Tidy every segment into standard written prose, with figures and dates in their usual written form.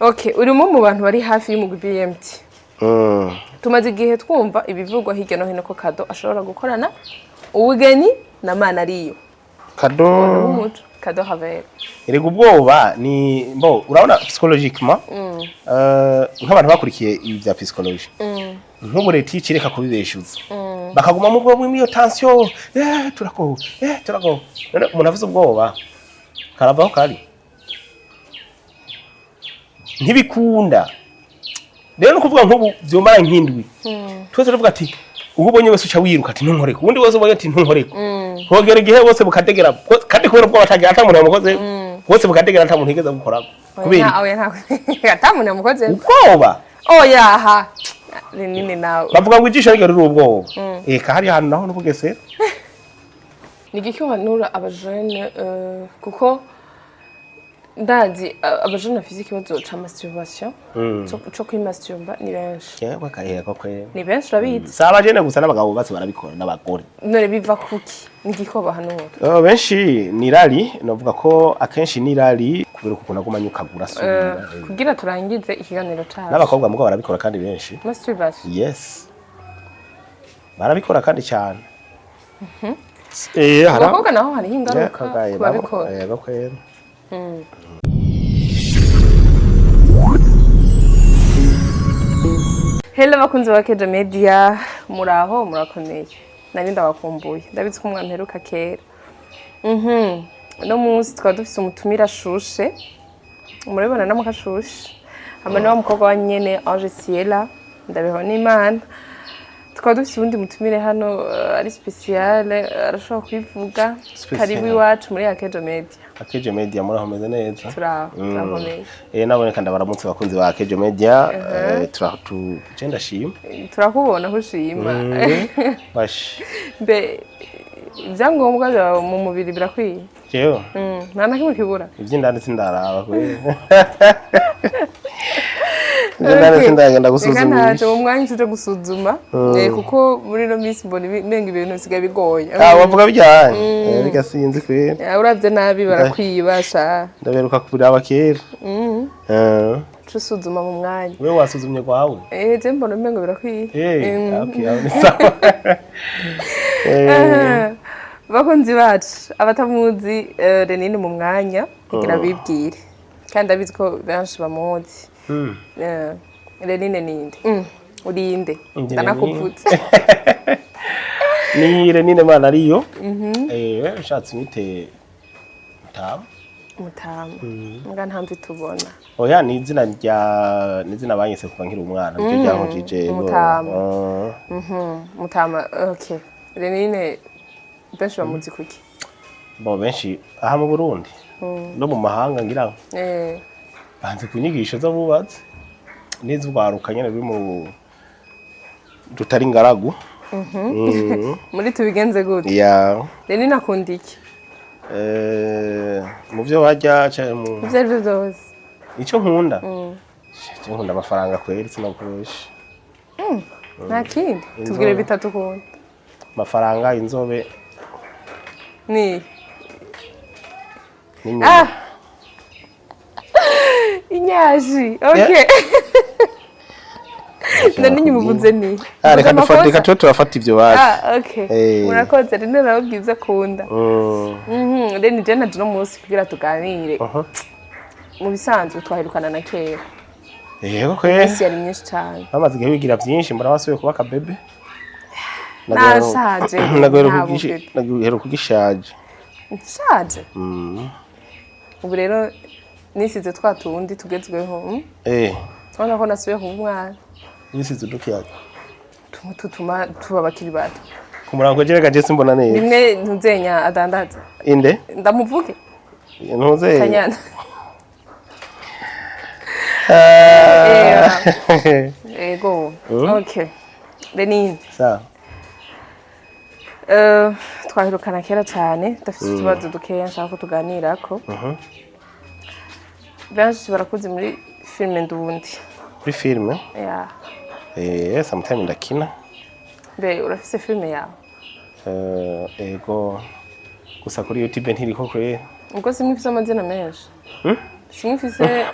Okay, urimo mu bantu bari hafi y'umugwi BMT. Tumaze igihe twumva ibivugwa hirya no hino ko Kado ashobora gukorana ubugeni na Manariyo. Kado Havera. Iri ubwoba ni urabona psychologiquement nk'abantu bakurikiye ibi bya psychologie. Nk'ubu leta ikireka kubibeshuza. Bakaguma mu bwo iyo tension, turako. Umuntu avuze ubwoba. Karavaho kari. Ntibikunda. Rero no kuvuga nk'ubu byomara nk'indwi. Twese tuvuga ati ubonye wese uca wiruka ati ntunkoreka. Ubundi wese ubonye ati ntunkoreka. Hogera igihe bose bukategera kandi kubera ubwo batagira atamuntu yamukoze bose bukategera atamuntu yigeze gukora. Kubera oya nta atamuntu yamukoze. Ubwoba. Oya ha. Nini nawe. Bavuga ngo ijisho rigera ubwoba. Eka hari hano naho nubugese. Nigiki wanura abajene kuko ndazi abajene afise ikibazo ca masturbation cyo kwimasturba ni benshi. Yego kahera kwe. Ni benshi rabizi. Saba jene gusa n'abagabo bose barabikora n'abagore. None biva kuki? Nigiko bahanura. Benshi ni rally novuga ko akenshi ni rally kubera ukuna gumanyukagura asubira. Kugira turangize ikiganiro cyacu. N'abakobwa mugo barabikora kandi benshi. Masturbation. Yes. Barabikora kandi cyane. Abakobwa naho hari ingaruka kubabikora. Yego kwera. Hello bakunzi ba Kejo Media muraho murakomeye nari ndabakumbuye ndabizi ko mwamperuka kera no munsi twaba dufise umutumira shushe murabona namukashushe amana wa mukobwa wa nyene Ange Ciela ndabeho n'Imana twaba dufise ubundi mutumire hano ari special arashobora kwivuga karibu iwacu muri Kejo Media. Kejo Media muri hameze neza. Turakomeye. Naboneka ndabaramutse bakunzi ba Kejo Media genda shima. Turakubona hushima. Bash. Be ibyangombwa bya mu mubiri birakwiye. Jewe. Nta nakimwe kibura. Iby'indani sindaraba kwe. Ndana sindagenda gusuzuma. Ntaje mu mwanya cyo gusuzuma kuko muri no miss mbona nenga ibintu bisigaye bigoye. Bavuga bijyanye. Bigasinzi kwe. Uravye nabi barakwiyibasha. Ndaberuka kubiraba kera. Cusuzuma mu mwanya. Wewe wasuzumye kwawe? Je mbona mengo birakwiye. Okay, aho ni sawa. Bakunzi bacu abatamuzi Renine mu mwanya kugira bibwire. Kandi abizi ko benshi bamuzi. Renine ninde? Urinde. Ndanakuvutse. Ni Renine Manariyo. Ushatse imite Mutama. Nga ntambi tubona. Oya ni izina banyise kuva nkiri umwana byo byahujije. Mutama. Mutama. Okay. Renine benshi bamuzi kuki? Benshi aha mu Burundi. No mu mahanga ngira. Banze kunyigisho zo bubatse. N'izwaruka nyene biri mu dutari ngaragu. Muri tubigenze gute? Yeah. Renine akunda iki? Mu byo wajya cyane mu byo byose. Icyo nkunda. Icyo nkunda amafaranga kweri sinakoresha. Nta kindi. Tubwire bitatu ukunda. Amafaranga inzobe. Ni. Inyaji. Okay. Nani nyimuvuze ni. Reka dufatika cyo turafata ivyo baje. Okay. Murakoze rene nawe bwiza kunda. Rene je naje no munsi kugira tuganire. Mu bisanzwe twahirukana na kera. Yego kwe. Isi yari myinshi cyane. Bamaze igihe bigira byinshi mbara basuye kuba kabebe. Nashaje. Nagero kugishaje. Nshaje. Ubu rero nisize twatundi tugezweho. Tubona ko nasubiye kuba umwana. Nisize dukiyaga. Tumutuma tuba bakiri bato. Kumurango jereka je simbona neza. Nimwe ntuzenya adandaza. Inde? Ndamuvuge. Ntuzenya. Kanyana. Ego. Okay. Renine. Sawa. Twahirukana kera cyane dafite utubazo dukeya nshaka ko tuganirako. Benshi barakuze muri filme ndundi. Muri filme? Yeah. Sometimes ndakina. Be urafise filme yawe? Ego gusa kuri YouTube ntiriko kwe. Ubwo simwe ifise amazina menshi. simufise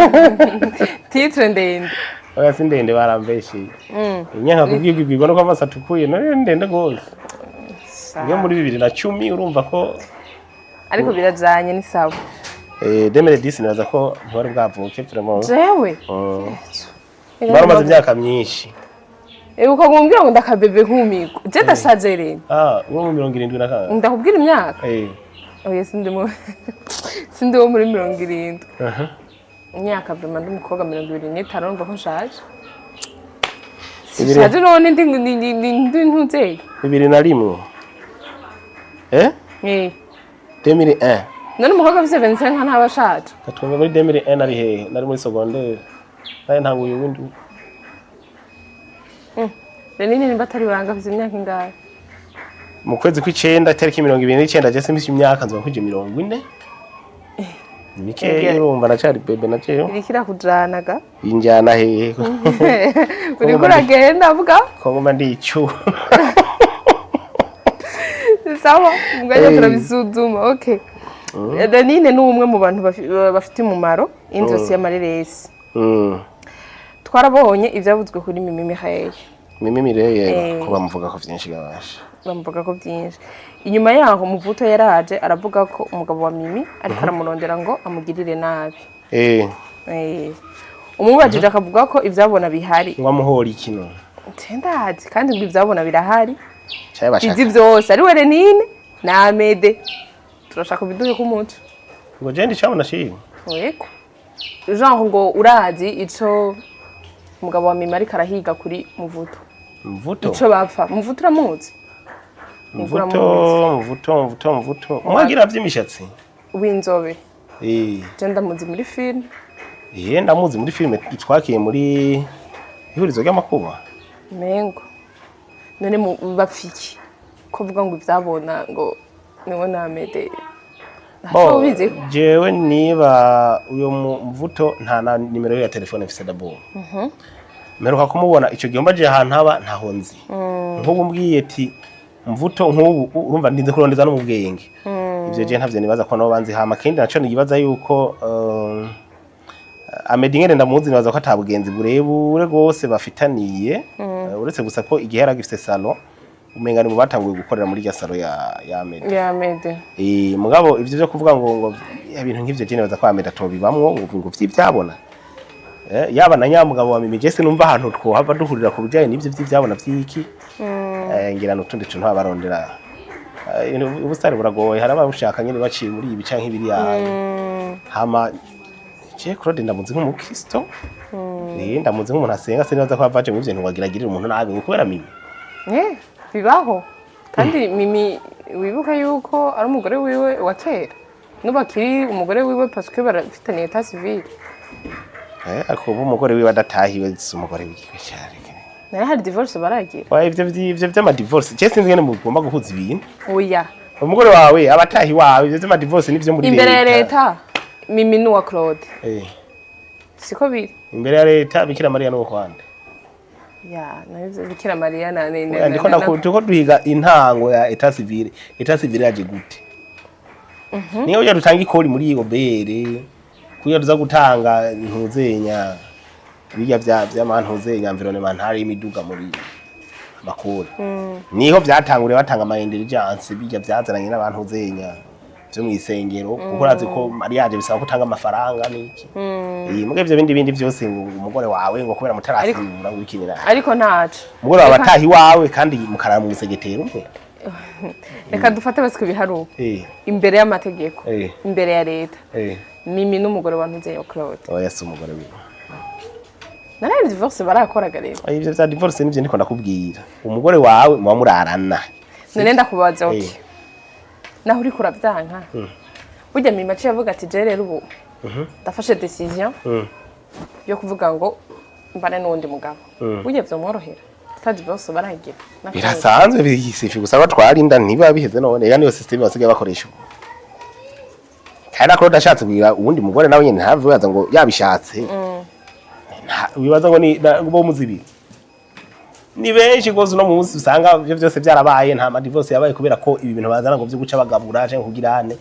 titre ndende oya si ndende barambeshiye inyanka kubwibwirwa no kwamasa tukuye no ndende gose iyo muri 2010 urumva ko ariko birajanye ni sawa 2010 nibaza ko ntwari bwavuke vraiment jewe baramaze imyaka myinshi ukagumbwira ngo ndakabebe nk'umigo je ndashaje rero uri mu 70 na kangahe ndakubwira imyaka oya sindi wo muri 70 imyaka vraiment ndi umukobwa 25 urumva ko nshaje sishaje none ndi ntuzeye 2001 2001 none umukobwa afise 25 ntabashaje katwumva muri 2001 ari hehe nari muri secondaire naye ntanguye ubundi Renine nimba atari buranga afise imyaka ingahe mu kwezi kw'icenda tariki 29 je simisi imyaka nzoba kuje 40 Mike urumva nacari bebe naceyo irikira kujanaga injana hehe uri kuragenda avuga ko ngoma ndicu sawa muganya turabisuzuma okay Renine ni umwe mu bantu bafite umumaro industry y'amareresi twarabonye ivyavuzwe kuri Mimi Mihaye Mimi Mihaye ko bamuvuga ko vyinshi gabasha bamuvuga ko byinshi inyuma yaho Muvuto yaraje aravuga ko umugabo wa Mimi ariko aramurondera ngo amugirire nabi umubajije akavuga ko ivyabona bihari wamuhora ikino tendazi kandi ngo ivyabona birahari cyaye bashaka izi vyose ari we Renine na Amede turashaka biduhe ku muco ngo je ndi cyabona shimwe yego genre ngo urazi ico umugabo wa Mimi ariko arahiga kuri Muvuto ico bapfa Muvuto uramuzi Muvuto mwagira vy'imishatsi w'inzobe je ndamuzi muri film ndamuzi muri film twakiye muri ihurizo ry'amakuba mengo none bapfiki ko vuga ngo ivyabona ngo niwe na Amede jewe niba uyo Muvuto nta na nimero ya telefone mfise d'abord meruka kumubona ico gihomba je ahantu haba ntaho nzi nk'ubu mbwiye ati Muvuto nk'ubu urumva ndinze kurondeza no mu bwenge ivyo je ntavyo nibaza ko nabo banzi hama kindi naco nibaza yuko Amede ngene ndamuzi nibaza ko atabugenzi burebure gose bafitaniye uretse gusa ko igihe yaragifise salon umenga ni mu batanguye gukorera muri ya salon ya Amede mugabo ivyo byo kuvuga ngo ibintu nk'ivyo je nibaza ko Amede atobibamwo ngo vy'ivyabona yaba na nyamugabo wa Mimi Jesse numva ahantu twohava duhurira ku bijanye n'ivyo vy'ivyabona vy'iki ngira n'utundi tuntu abarondera ubusare buragoye harababushaka nyene baciye muri ibi canke ibiri yawe hama je Claude ndamuzi nk'umukristo ndamuzi nk'umuntu asenga sinibaza ko avaje mu ivyo ntiwagiragirira umuntu nabi kubera Mimi bibaho kandi Mimi wibuka yuko ari umugore wiwe wa kera nubakiri umugore wiwe parce que barafitaniye état civil ako umugore wiwe adatahiwe umugore w'igihe cyane nari hari divorce baragira ivyo vy'ama divorce je sinzi ngene mugomba guhuza ibintu oya umugore wawe abatahi wawe ivyo vy'ama divorce nivyo muri imbere ya leta Mimi n'uwa Claude siko biri imbere ya leta Bikira Maria n'uwo kwande navyo Bikira Maria ndiko ndakuko duhiga intango ya état civil yaje gute niyo ujya dutanga ikori muri iyo bere kuya tuza gutanga ntuzenya bijya vy'amantuzenya environment hari imiduga muri makuru niho vyatanguriye batanga ama intelligence bijya vyazananye n'abantu uzenya byo mwisengero kuko urazi ko mariage bisaba gutanga amafaranga niki muge ivyo bindi vyose umugore wawe ngo kubera mutarasibura wikinira ariko ntaco umugore wawe atahi wawe kandi mukarara mu musegetero umwe reka dufate baswe biharuka imbere y'amategeko imbere ya leta Mimi n'umugore wa Ntuzenya Claude oya si umugore wiwe nari divorce barakoraga rero ivyo vya divorce nivyo ndiko ndakubwira umugore wawe muba murarana none ndakubaza okay naho uri kuravyanka burya Mimi aciye avuga ati je rero ubu ndafashe decision yo kuvuga ngo mbane n'undi mugabo burya vyomworohera ta divorce baragira birasanzwe bisifi gusa batwarinda ntiba biheze none yani yo system basigaye bakoresha kandi Claude ashatse kugira uwundi mugore nawe nyene ntave yaza ngo yabishatse wibaza ngo ni bo muzibiri ni benshi gose no munsi usanga byo byose byarabaye nta ma divorce yabaye kubera ko ibi bintu bazana ngo byo guca bagabura canke kugirane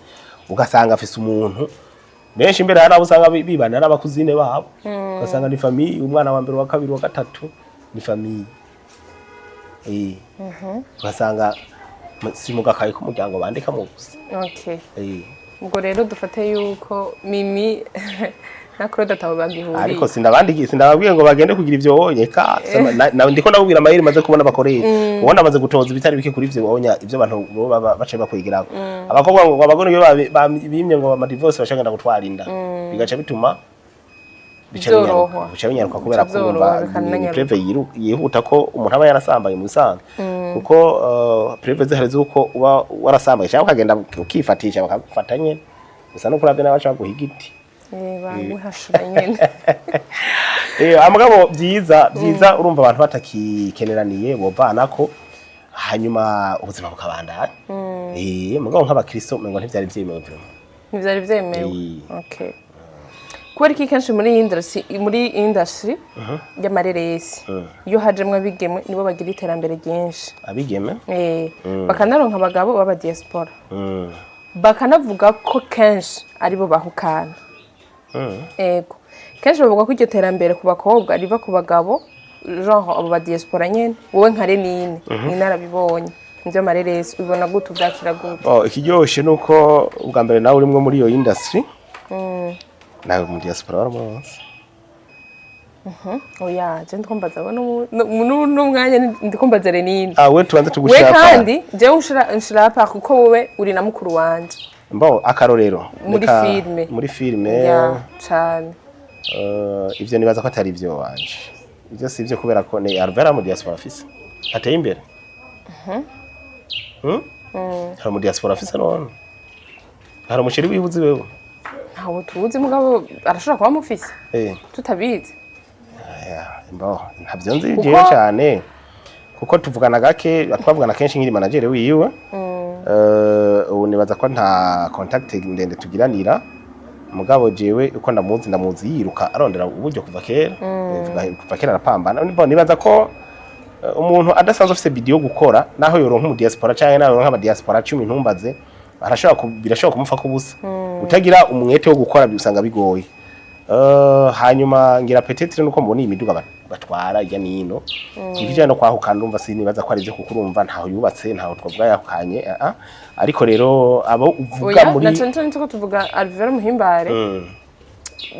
ugasanga afise umuntu benshi mbere hari abo usanga bibana n'abakuzine babo ugasanga ni famille umwana wa mbere wa kabiri wa gatatu ni famille ugasanga si mu gakayi k'umuryango bandikamo gusa okay ubwo rero dufate yuko Mimi na Claude atabo bagihuriye ariko sindababwiye ngo bagende kugira ivyo wonye ka ndiko ndabubwira amaheri maze kubona bakoreye ubona maze gutoza ibitari bike kuri ivyo wonya ivyo abantu bace bakwigiraho abakobwa ngo abagore iyo bimye ngo ama divorce bashaka gutwara inda bigaca bituma bica binyaruka kubera kumva preve yihuta ko umuntu aba yarasambaye mu bisanzwe kuko preve zihari zuko uba warasambaye cyangwa ukagenda ukifatisha bakagufata nyene gusa no kuravye n'abaca baguhiga igiti baguhashura nyene amugabo byiza urumva abantu batakikeneraniye bovanako hanyuma ubuzima bukabandana mugabo nk'abakristo ngo ntivyari vyemewe ntivyari vyemewe okay kubera iki kenshi muri industry y'amareresi iyo hajemwe abigeme nibo bagira iterambere ryinshi abigeme bakanaronka abagabo baba diaspora bakanavuga ko kenshi aribo bahukana ego kenshi bavuga ko iryo terambere ku bakobwa riva ku bagabo genre abo ba diaspora nyene wowe nka Renine narabibonye nivyo amareresi ubona gute uvyakira gute ikiryoshe nuko ubwa mbere nawe urimwe muri iyo industry nawe mu diaspora waramuronse oya je ndikombaza no mwanya ndikombaza Renine we tubanze tugushaka we kandi je unshira pa kuko wowe uri na mukuru wanje akarorero muri filme ya cyane ivyo nibaza ko atari ivyo wanje ivyo si ivyo kubera ko ne Alvera mu diaspora office ateye imbere hari mu diaspora office none hari umushiri wibuzi wewe ntawo tuzi mugabo arashobora kuba mufise tutabizi ntabyo nzi je cyane kuko tuvugana gake twavugana kenshi nkiri manager wiwe ubu nibaza ko nta contact ndende tugiranira mugabo jewe uko ndamuzi yiruka arondera uburyo kuva kera arapambana nibaza ko umuntu adasanzwe afite video gukora naho yoronka mu diaspora cyangwa naho yoronka aba diaspora 10 ntumbaze birashobora kumufa kubusa utagira umwete wo gukora bisanga bigoye hanyuma ngira peut-être nuko mbona imiduga batwara ijya nino ikijana no kwahukana ndumva sinibaza ko ari byo kukurumva ntaho yubatse ntaho twavuga yakanye ariko rero abo uvuga muri na tuko tuvuga Alvera Muhimbare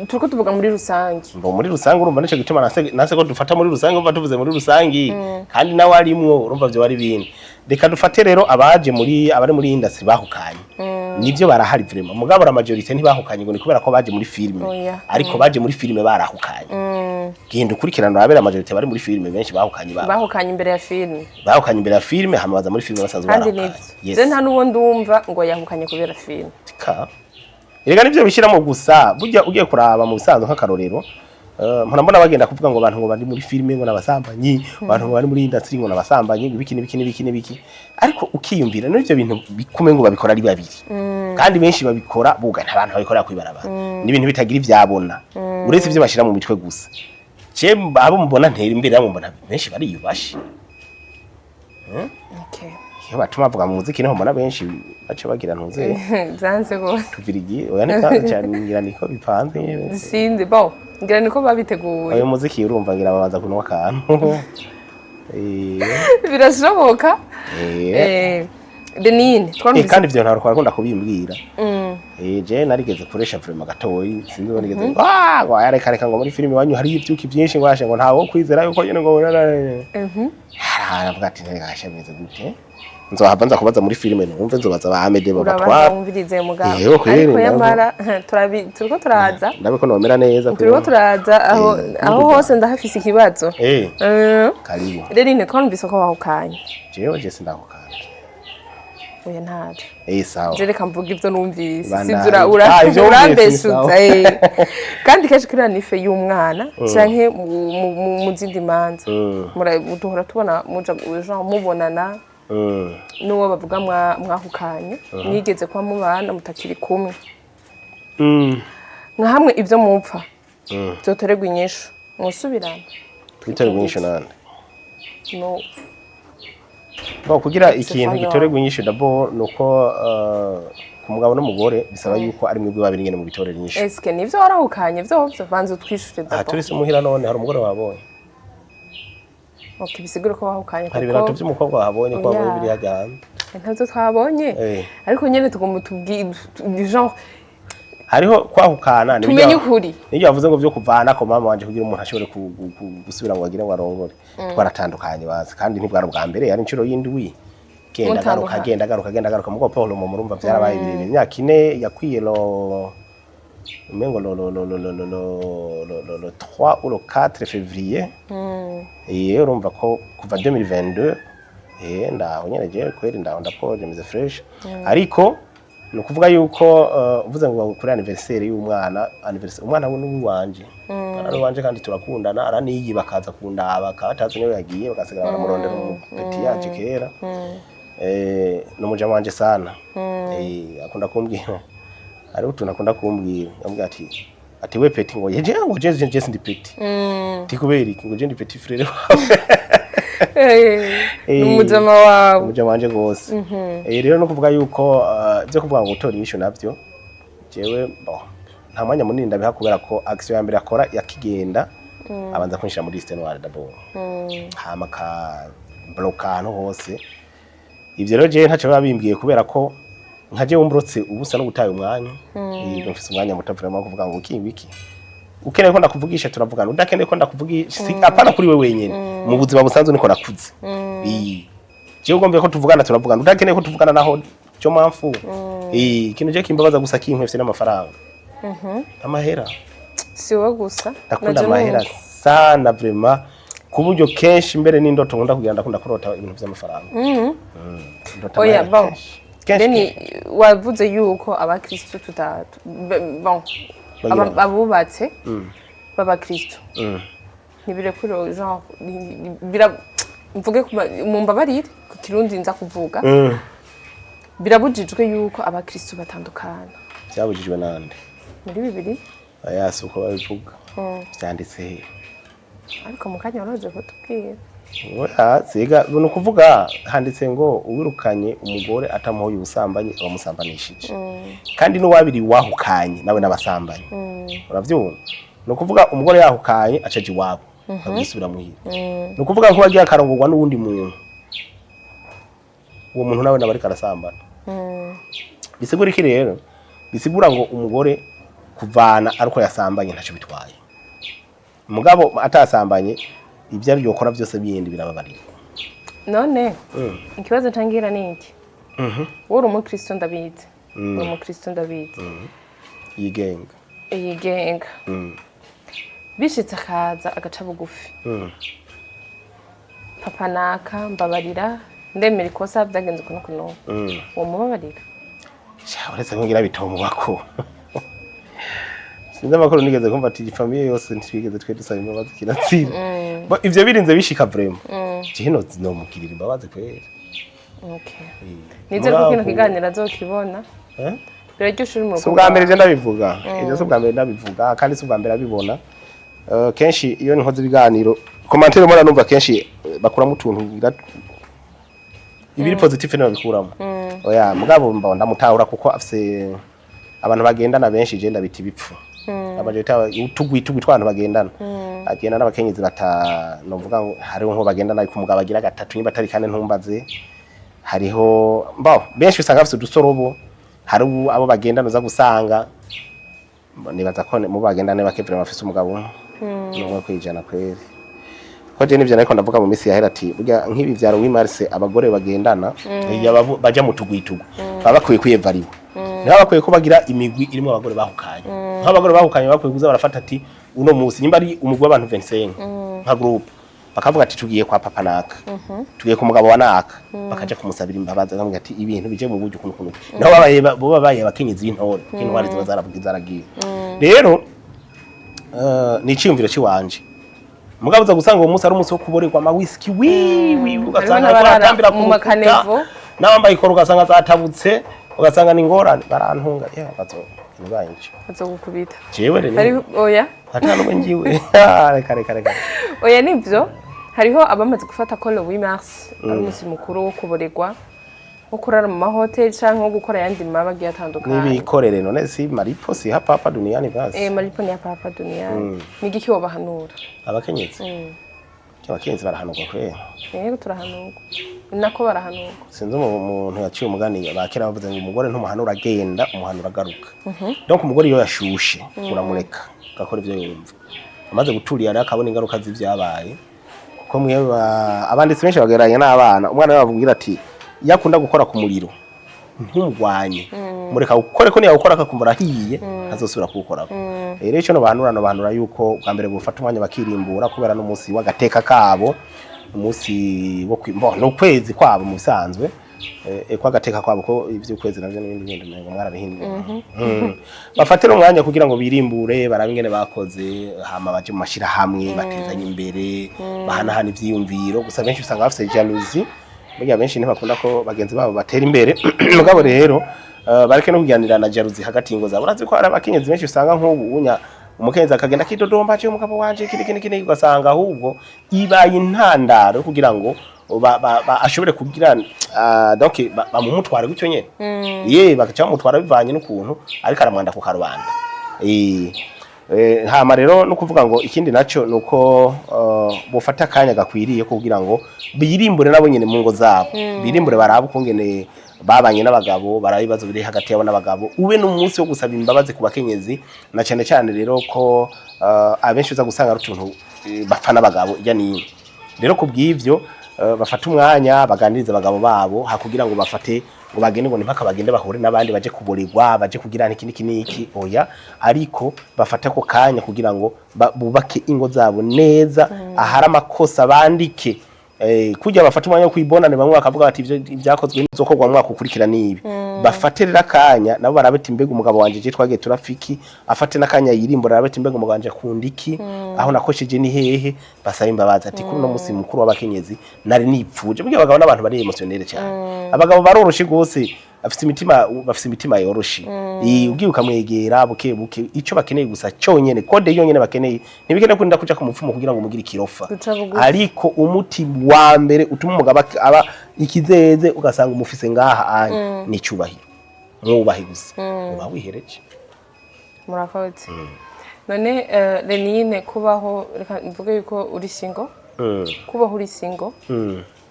turiko tuvuga muri rusangi muri rusangi urumva nico gituma nase ko dufata muri rusangi umva tuvuze muri rusangi kandi nawe arimwo urumva byo bari bindi reka dufate rero abari muri industry bahukanye nivyo barahari vraiment mugabo la majorité ntibahukanye ngo ni kubera ko baje muri filme ariko baje muri filme barahukanye genda ukurikirana abera majorité bari muri filme benshi bahukanye imbere ya filme hamabaza muri filme basanzwe barahukanye je nta nuwo ndumva ngo yahukanye kubera filme Erega nivyo bishiramo gusa burya ugiye kuraba mu bisanzwe nk'akarorero mbona bagenda kuvuga ngo abantu ngo bari muri filme ngo nabasambanyi abantu ngo bari muri industry ngo nabasambanyi ibiki ariko ukiyumvira n'ivyo bintu bikume ngo babikora ari babiri kandi benshi babikora buga ntabantu babikora kwibarabara ni ibintu bitagira ivyabona uretse ivyo bashira mu mitwe gusa abo mubona ntera imbere abo mbona benshi bariyubashe iyo batuma bavuga mu muziki niho mbona benshi bace bagira ntuze zanze gose tuvirigi oya ngira niko bipanze sinde ngira niko babiteguye uyu muziki urumva ngira babanza kunwa akantu birashoboka Renine twamvise kandi ivyo ntaruko akunda kubimbwira je narigeze kuresha vraiment gatoyi sinzi ngo nigeze ngo yareka ngo muri filime wanyu hari ivyuki byinshi ngo ashe ngo ntawo kwizera yuko nyene ngo aravuga ati ngashe meze gute nzohava nza kubaza muri filime numve nzobaza ba Amede babatwara urumvirize mugabo ariko yamara turiko turaza ndabiko nomera neza turiko turaza aho hose ndahafise ikibazo karibu Renine twamvise ko wahukanye jewe je sindahukanye oya ntaje sawa jereka mvuga ivyo numvise sivyo urambeshuza kandi kenshi kuri nife y'umwana canke mu zindi manza duhora tubona muja mubonana n'uwo bavuga mwahukanye mwigeze kwa mubana mutakiri kumwe nka hamwe ivyo mupfa byotorerwa inyishu musubirana twiterwa inyishu nande no kugira ikintu gitorerwa inyishu dabo nuko ku mugabo n'umugore bisaba yuko ari mwebwe babiri nyene mu bitorera inyishu. Eske nivyo warahukanye vyovyo banza utwishure d'abord. Turi se muhira none hari umugore wabonye. Okay, bisigura ko wahukanye kuko hari ibintu by'umukobwa wahabonye ko wabonye biri hajyana. Ntazo twabonye. Ariko nyene tugomba tubwira genre hariho kwahukana tumenye ukuri. Nijye bavuze ngo byo kuvana ko mama wanje kugira umuntu ashobore gusubira ngo agire ngo arongore. Twaratandukanye bazi kandi ntibwara bwa mbere yari incuro y'indwi. Genda garuka mugo Paul mu murumva byarabaye birebe imyaka 4 yakwiye mengo le 3 ou le 4 février. Urumva ko kuva 2022 ndaho nyene je kweri ndaho ndapoje mize fresh. Ariko no kuvuga yuko uvuze ngo kuri anniversaire y'umwana umwana we n'uwanje. Ari wanje kandi turakundana araniyi bakaza kundaba katazi niwe yagiye bakasigara baramurondera mu peti yaje kera. N'umuja wanje sana. Akunda kumbwira ari utuntu akunda kumbwira yambwira ati we peti ngo yeje ngo je ndi peti. Tikuberi ngo je ndi peti frere wawe. N'umujama wawe. Umujama wanje gose. Rero no kuvuga yuko byo kuvuga ngo gutora inyishu navyo jewe nta mwanya munini ndabiha kubera ko action ya mbere akora yakigenda abanza kunshira muri liste noire d'abord. Hama ka blocano hose. Ivyo rero je ntaco babimbwiye kubera ko nkaje wumbrotse ubusa no gutaye umwanya. Mfise umwanya mutavurema kuvuga ngo iki ukeneye ko ndakuvugisha turavugana udakeneye ko ndakuvugisha apana kuri we wenyene mu buzima busanzwe niko nakuze. Je ugombe ko tuvugana turavugana udakeneye ko tuvugana naho cyo mpamvu. Ikintu je kimbabaza gusa kinkwefye n'amafaranga. Amahera si wowe gusa nakunda amahera sana vraiment kuburyo kenshi mbere n'indoto nkunda kugenda ndakunda kurota ibintu by'amafaranga. Oya bon Beni wavuze yuko abakristo abubatse b'abakristo nibirekuro genre mvuge mu mbabarire ku kirundi nza kuvuga birabujijwe yuko abakristo batandukana. Byabujijwe nande muri bibiri ayasi uko babivuga byanditse ariko mukanya waraje kutubwira. Oya siga no kuvuga handitse ngo uwirukanye umugore atamuhoye ubusambanyi abamusambanishije. Kandi no wabiri wahukanye nawe n'abasambanyi. Uravyumva no kuvuga umugore yahukanye acaje iwabo agisubira muhira. No kuvuga nko wagiye akarongorwa n'uwundi muntu uwo muntu nawe nabari karasambana. Bisigura iki rero bisigura ngo umugore kuvana ariko yasambanye ntaco bitwaye. Mugabo atasambanye ibyo ari yokora byose biyindi birababarira. None ikibazo ntangira ni iki? Woro mu Kristo ndabizi. Woro mu Kristo ndabizi. Yigenga. Bishitse akaza agaca bugufi. Papa naka mbabarira ndemera ikosa byagenze kuno kuno. Uwo mubabarira. Uretse ngira bitomo bako. Sinzi amakuru nigeze kumva ati famille yose ntwigeze twe dusaba imbabazi kiratsira. Ivyo birinze bishika vraiment. Hino no mukirira imbabazi kwera. Okay. Nize ko kino kiganira azokibona. Biraryoshye uri mu rugo. Subwa mbere je ndabivuga. Ejo subwa mbere ndabivuga kandi subwa mbere abibona. Kenshi iyo nkoze ibiganiro commentaire mora numva kenshi bakuramo utuntu ibiri positive no bikuramo. Oya mugabo mba ndamutahura kuko afise abantu bagendana benshi je ndabita ibipfu. Abajeta utugwi twantu bagendana. Agenda n'abakenyezi novuga ngo hariho nko bagendana ariko umugabo agira gatatu nimba atari kane ntumbaze. Hariho benshi usanga bafite udusorobo. Hari abo bagendana uza gusanga nibaza ko mu bagendane bakevera bafise umugabo no kwijana kweri. Ko je nivyo nariko ndavuga mu misi yahera ati burya nk'ibi vyaro w'imarse abagore bagendana baja mu tugwitugu baba bakwiye kwiyevariwa. Niho bakwiye ko bagira imigwi irimo abagore bahukanye. Nka abagore bahukanye bakwiye kuza barafata ati uno musi nimba ari umugwi w'abantu 25 nka group bakavuga ati tugiye kwa papa naka tugiye ku mugabo wa naka bakaje kumusabira imbabazi akamubwira ati ibintu bije mu buryo kuno. Naho babaye abakenyezi y'intore k'intwari ziba zaravuga zaragiye. Rero ni cyumviro ciwanje mugabo za gusanga uwo musi ari umunsi wo kuborerwa ama whisky ugasanga baratambira ku makanevo n'abambaye ikoro ugasanga zatabutse ugasanga ni ngorane barantunga nibanje azogukubita jewe rero hari oya atano ngiwe reka oya nivyo hariho abamaze gufata ko le 8 mars ari umunsi mukuru wo kuborerwa nko kurara mu mahoteli canke nko gukora yandi mabagiye atandukanye nibikorere none si malipo si hapa hapa duniani basi malipo ni hapa hapa duniani nigi kiwo bahanura abakenyezi abakenyezi barahanurwa kwera yego turahanurwa nako barahanurwa sinzi umuntu yaciye umugani bakera bavuze ngo umugore ntumuhanura agenda umuhanura agaruka donc umugore iyo yashushe uramureka gakora ivyo yumva amaze guturiya rero akabona ingaruka z'ivyabaye kuko mwe abanditsi benshi bageranye n'abana umwana bavugira ati yakunda gukora ku muriro ntumugwanye mureka ukore ko niya gukora akakumva rahiye azosubira kuwukora rero ico no bahanura yuko bwa mbere bufata umwanya bakirimbura kubera n'umunsi w'agateka kabo umunsi wo no kwezi kwabo mu bisanzwe kwa gateka kwabo ko ivy'ukwezi navyo n'ibindi bindi ngo mwarabihinduye bafatira umwanya kugira ngo birimbure barabe ingene bakoze hama baje mu mashira hamwe batezanye imbere bahanahana ivyiyumviro gusa benshi usanga bafite jalousie burya benshi ntibakunda ko bagenzi babo batera imbere mugabo rero bareke no kuganira na jalousie hagati y'ingo zabo urazi ko ari abakenyezi benshi usanga nk'ubu unya umukenzi akagenda kidodomba cyo umugabo wanje kini ugasanga ahubwo ibaye intandaro kugira ngo ashobore kugira donc bamumutware gutyo nyene bagaca bamutwara bivanye n'ukuntu ariko aramwanda ku karubanda hama rero no kuvuga ngo ikindi naco nuko bufata akanya gakwiriye kugira ngo birimbure nabo nyene mu ngo zabo birimbure barabu kungene babanye n'abagabo barabibazo biri hagati yabo n'abagabo ube n'umunsi wo gusaba imbabazi ku bakenyezi na cyane cyane rero ko abenshi uza gusanga ari utuntu bapfa n'abagabo ijya nino rero kubw'ivyo bafata umwanya baganiriza abagabo babo hakugira ngo bafate ngo bagende ngo nimpaka bagende bahure n'abandi baje kuburirwa baje kugira niki oya ariko bafata ko kanya kugira ngo bubake ingo zabo neza ahari amakosa bandike kujya bafata umwanya wo kwibonane bamwe bakavuga bati ivyo byakozwe n'izokorwa mwaka ukurikira nibi bafatirira kanya nabo barabeta imbega umugabo wanje je twagiye turafiki afate nakanya yirimbura arabeta imbega umugabo wanje kundiki aho nakosheje ni hehe basaba imbabazi ati kuri no musi mukuru w'abakenyezi nari nipfuje burya abagabo n'abantu bari emotionere cyane abagabo baroroshe gose bafite imitima yoroshe ugiye ukamwegera buke ico bakeneye gusa cyonyene kode yonyene bakeneye ntibikene kunda kuja ku mupfumo kugira ngo mugire ikirofa ariko umuti wa mbere utuma umugabo aba ikizeze ugasanga umufise ngaha anye ni cyubahiro mwubahe gusa uba wihereje murakoze none Lenine kubaho reka mvuge yuko uri single kubaho uri single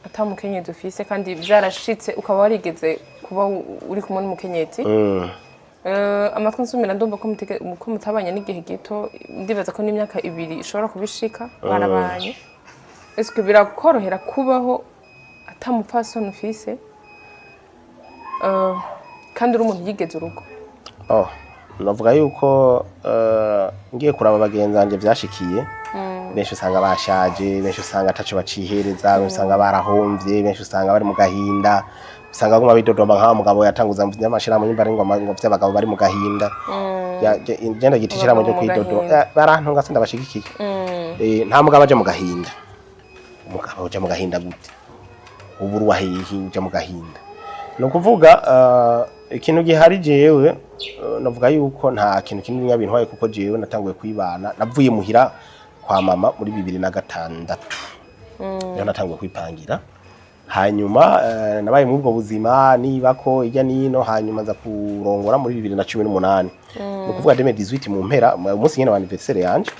atamukenyezi ufise kandi byarashitse ukaba warigeze kuba uri kumwe n'umukenyezi amatwi nsumira ndumva ko mutabanye n'igihe gito ndibaza ko n'imyaka 2 ishobora kubishika barabanye eske birakorohera kubaho atamupfasoni ufise kandi uri umuntu yigeze urugo navuga yuko ngiye kuraba bagenzi banje byashikiye benshi usanga bashaje benshi usanga ataco bacihereza benshi usanga barahomvye benshi usanga bari mu gahinda usanga guma bidodomba nka mugabo yatanguza n'amashira mu nyimba ngo by'abagabo bari mu gahinda genda gitishira mu cyo kwidodo barantunga senda bashigikiye nta mugabo aje mu gahinda umugabo aje mu gahinda gute uburu wahehe uje mu gahinda no kuvuga ikintu gihari jewe navuga yuko nta kintu kinini nyabintu waye kuko jewe natanguye kwibana navuye muhira kwa mama muri 2006 rero natanguye kwipangira hanyuma nabaye muri ubwo buzima niba ko ijya nino hanyuma nza kurongora muri 2018 no kuvuga 2018 mu mpera umunsi nyene wa anniversaire yanje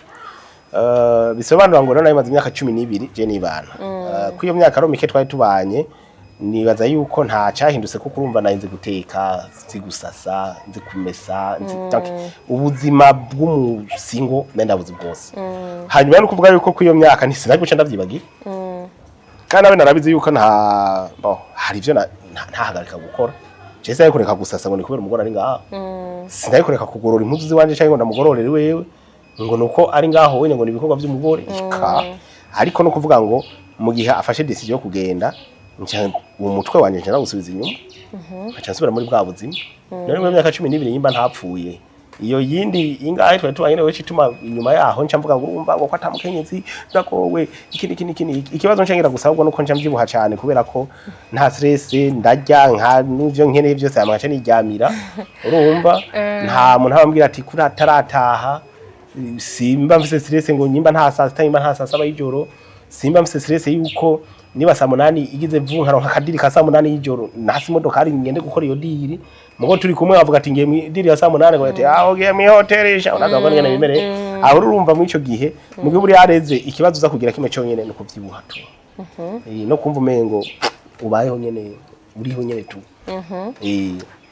bisobanura ngo nayo maze imyaka 12 je nibana kwiyo myaka ro mike twari tubanye nibaza yuko nta cyahindutse kuko urumva narinze guteka nzi gusasa nzi kumesa ubuzima bw'umusingo nendabuzi bwose hanyuma no kuvuga yuko kwiyo myaka ntisinaje guca ndavyibagira kandi abe narabizi yuko hari ivyo ntahagarika gukora Jese kureka gusasa ngo ni kubera umugore ari ngaho sindaye kureka kugorora impuzu ziwanje cyangwa ndamugororere wewe ngo nuko ari ngaho wenye ngo nibikorwa by'umugore ariko no kuvuga ngo mu gihe afashe decision yo kugenda umutwe wanje nje nagusubiza inyuma aca nsubira muri bwa buzima nari mu myaka 12 yimba ntapfuye iyo yindi ingahe twa tubanye we cituma inyuma yaho nca mvuga ngo urumva ngo kwatamukenyezi ndakowe ikindi ikibazo ncengira gusabwa nuko nca mbyibuha cyane kubera ko nta stress ndarya nka n'ivyo nkeneye byose amagaca niryamira urumva nta muntu abambwira ati kuri atarataha simba mfise stress ngo nyimba nta saa sita nyimba nta saa saba y'ijoro simba mfise stress yuko niba saa munani igize vu nkaronka akadiri ka saa munani y'ijoro nasi imodokari ngende gukora iyo diri mugo turi kumwe bavuga ati ngiye mu diri ya saa munani ngo ati ogiye mu hotel isha unaza ngo ngene bimere aho urumva mu ico gihe mugihe buri yareze ikibazo uza kugira kimwe cyo nyene no kuvyibuha tu no kumva umengo ubayeho nyene uriho nyene tu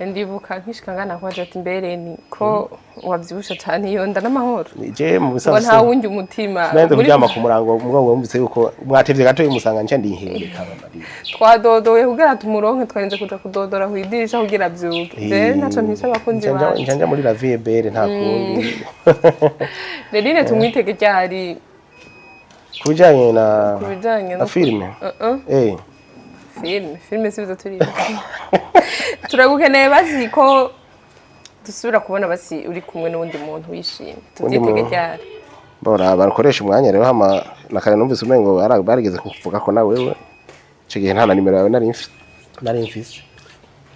ndibuka nkishikangana kwaje ati mbere ni ko wavyibusha cyane iyo nda n'amahoro je mu bisanzwe nta wundi umutima nende kuryama ku murango mugabo wumvise yuko mwatevye gato y'umusanga nca ndihende kabari twadodoye kugira tumuronke twarinze kuja kudodora kwidirisha kugira byuke je naco ntisha bakunzi banje njanja muri la VBR nta kundi Lerine tumwitege cyari kubijanye na filme filme sibizo turi turagukeneye basi ko dusubira kubona basi uri kumwe n'undi muntu wishimye tubyitege cyari bora barakoresha umwanya rero hama nakare numvise umengo barigeze kuvuga ko na wewe ico gihe nta na nimero yawe nari mfise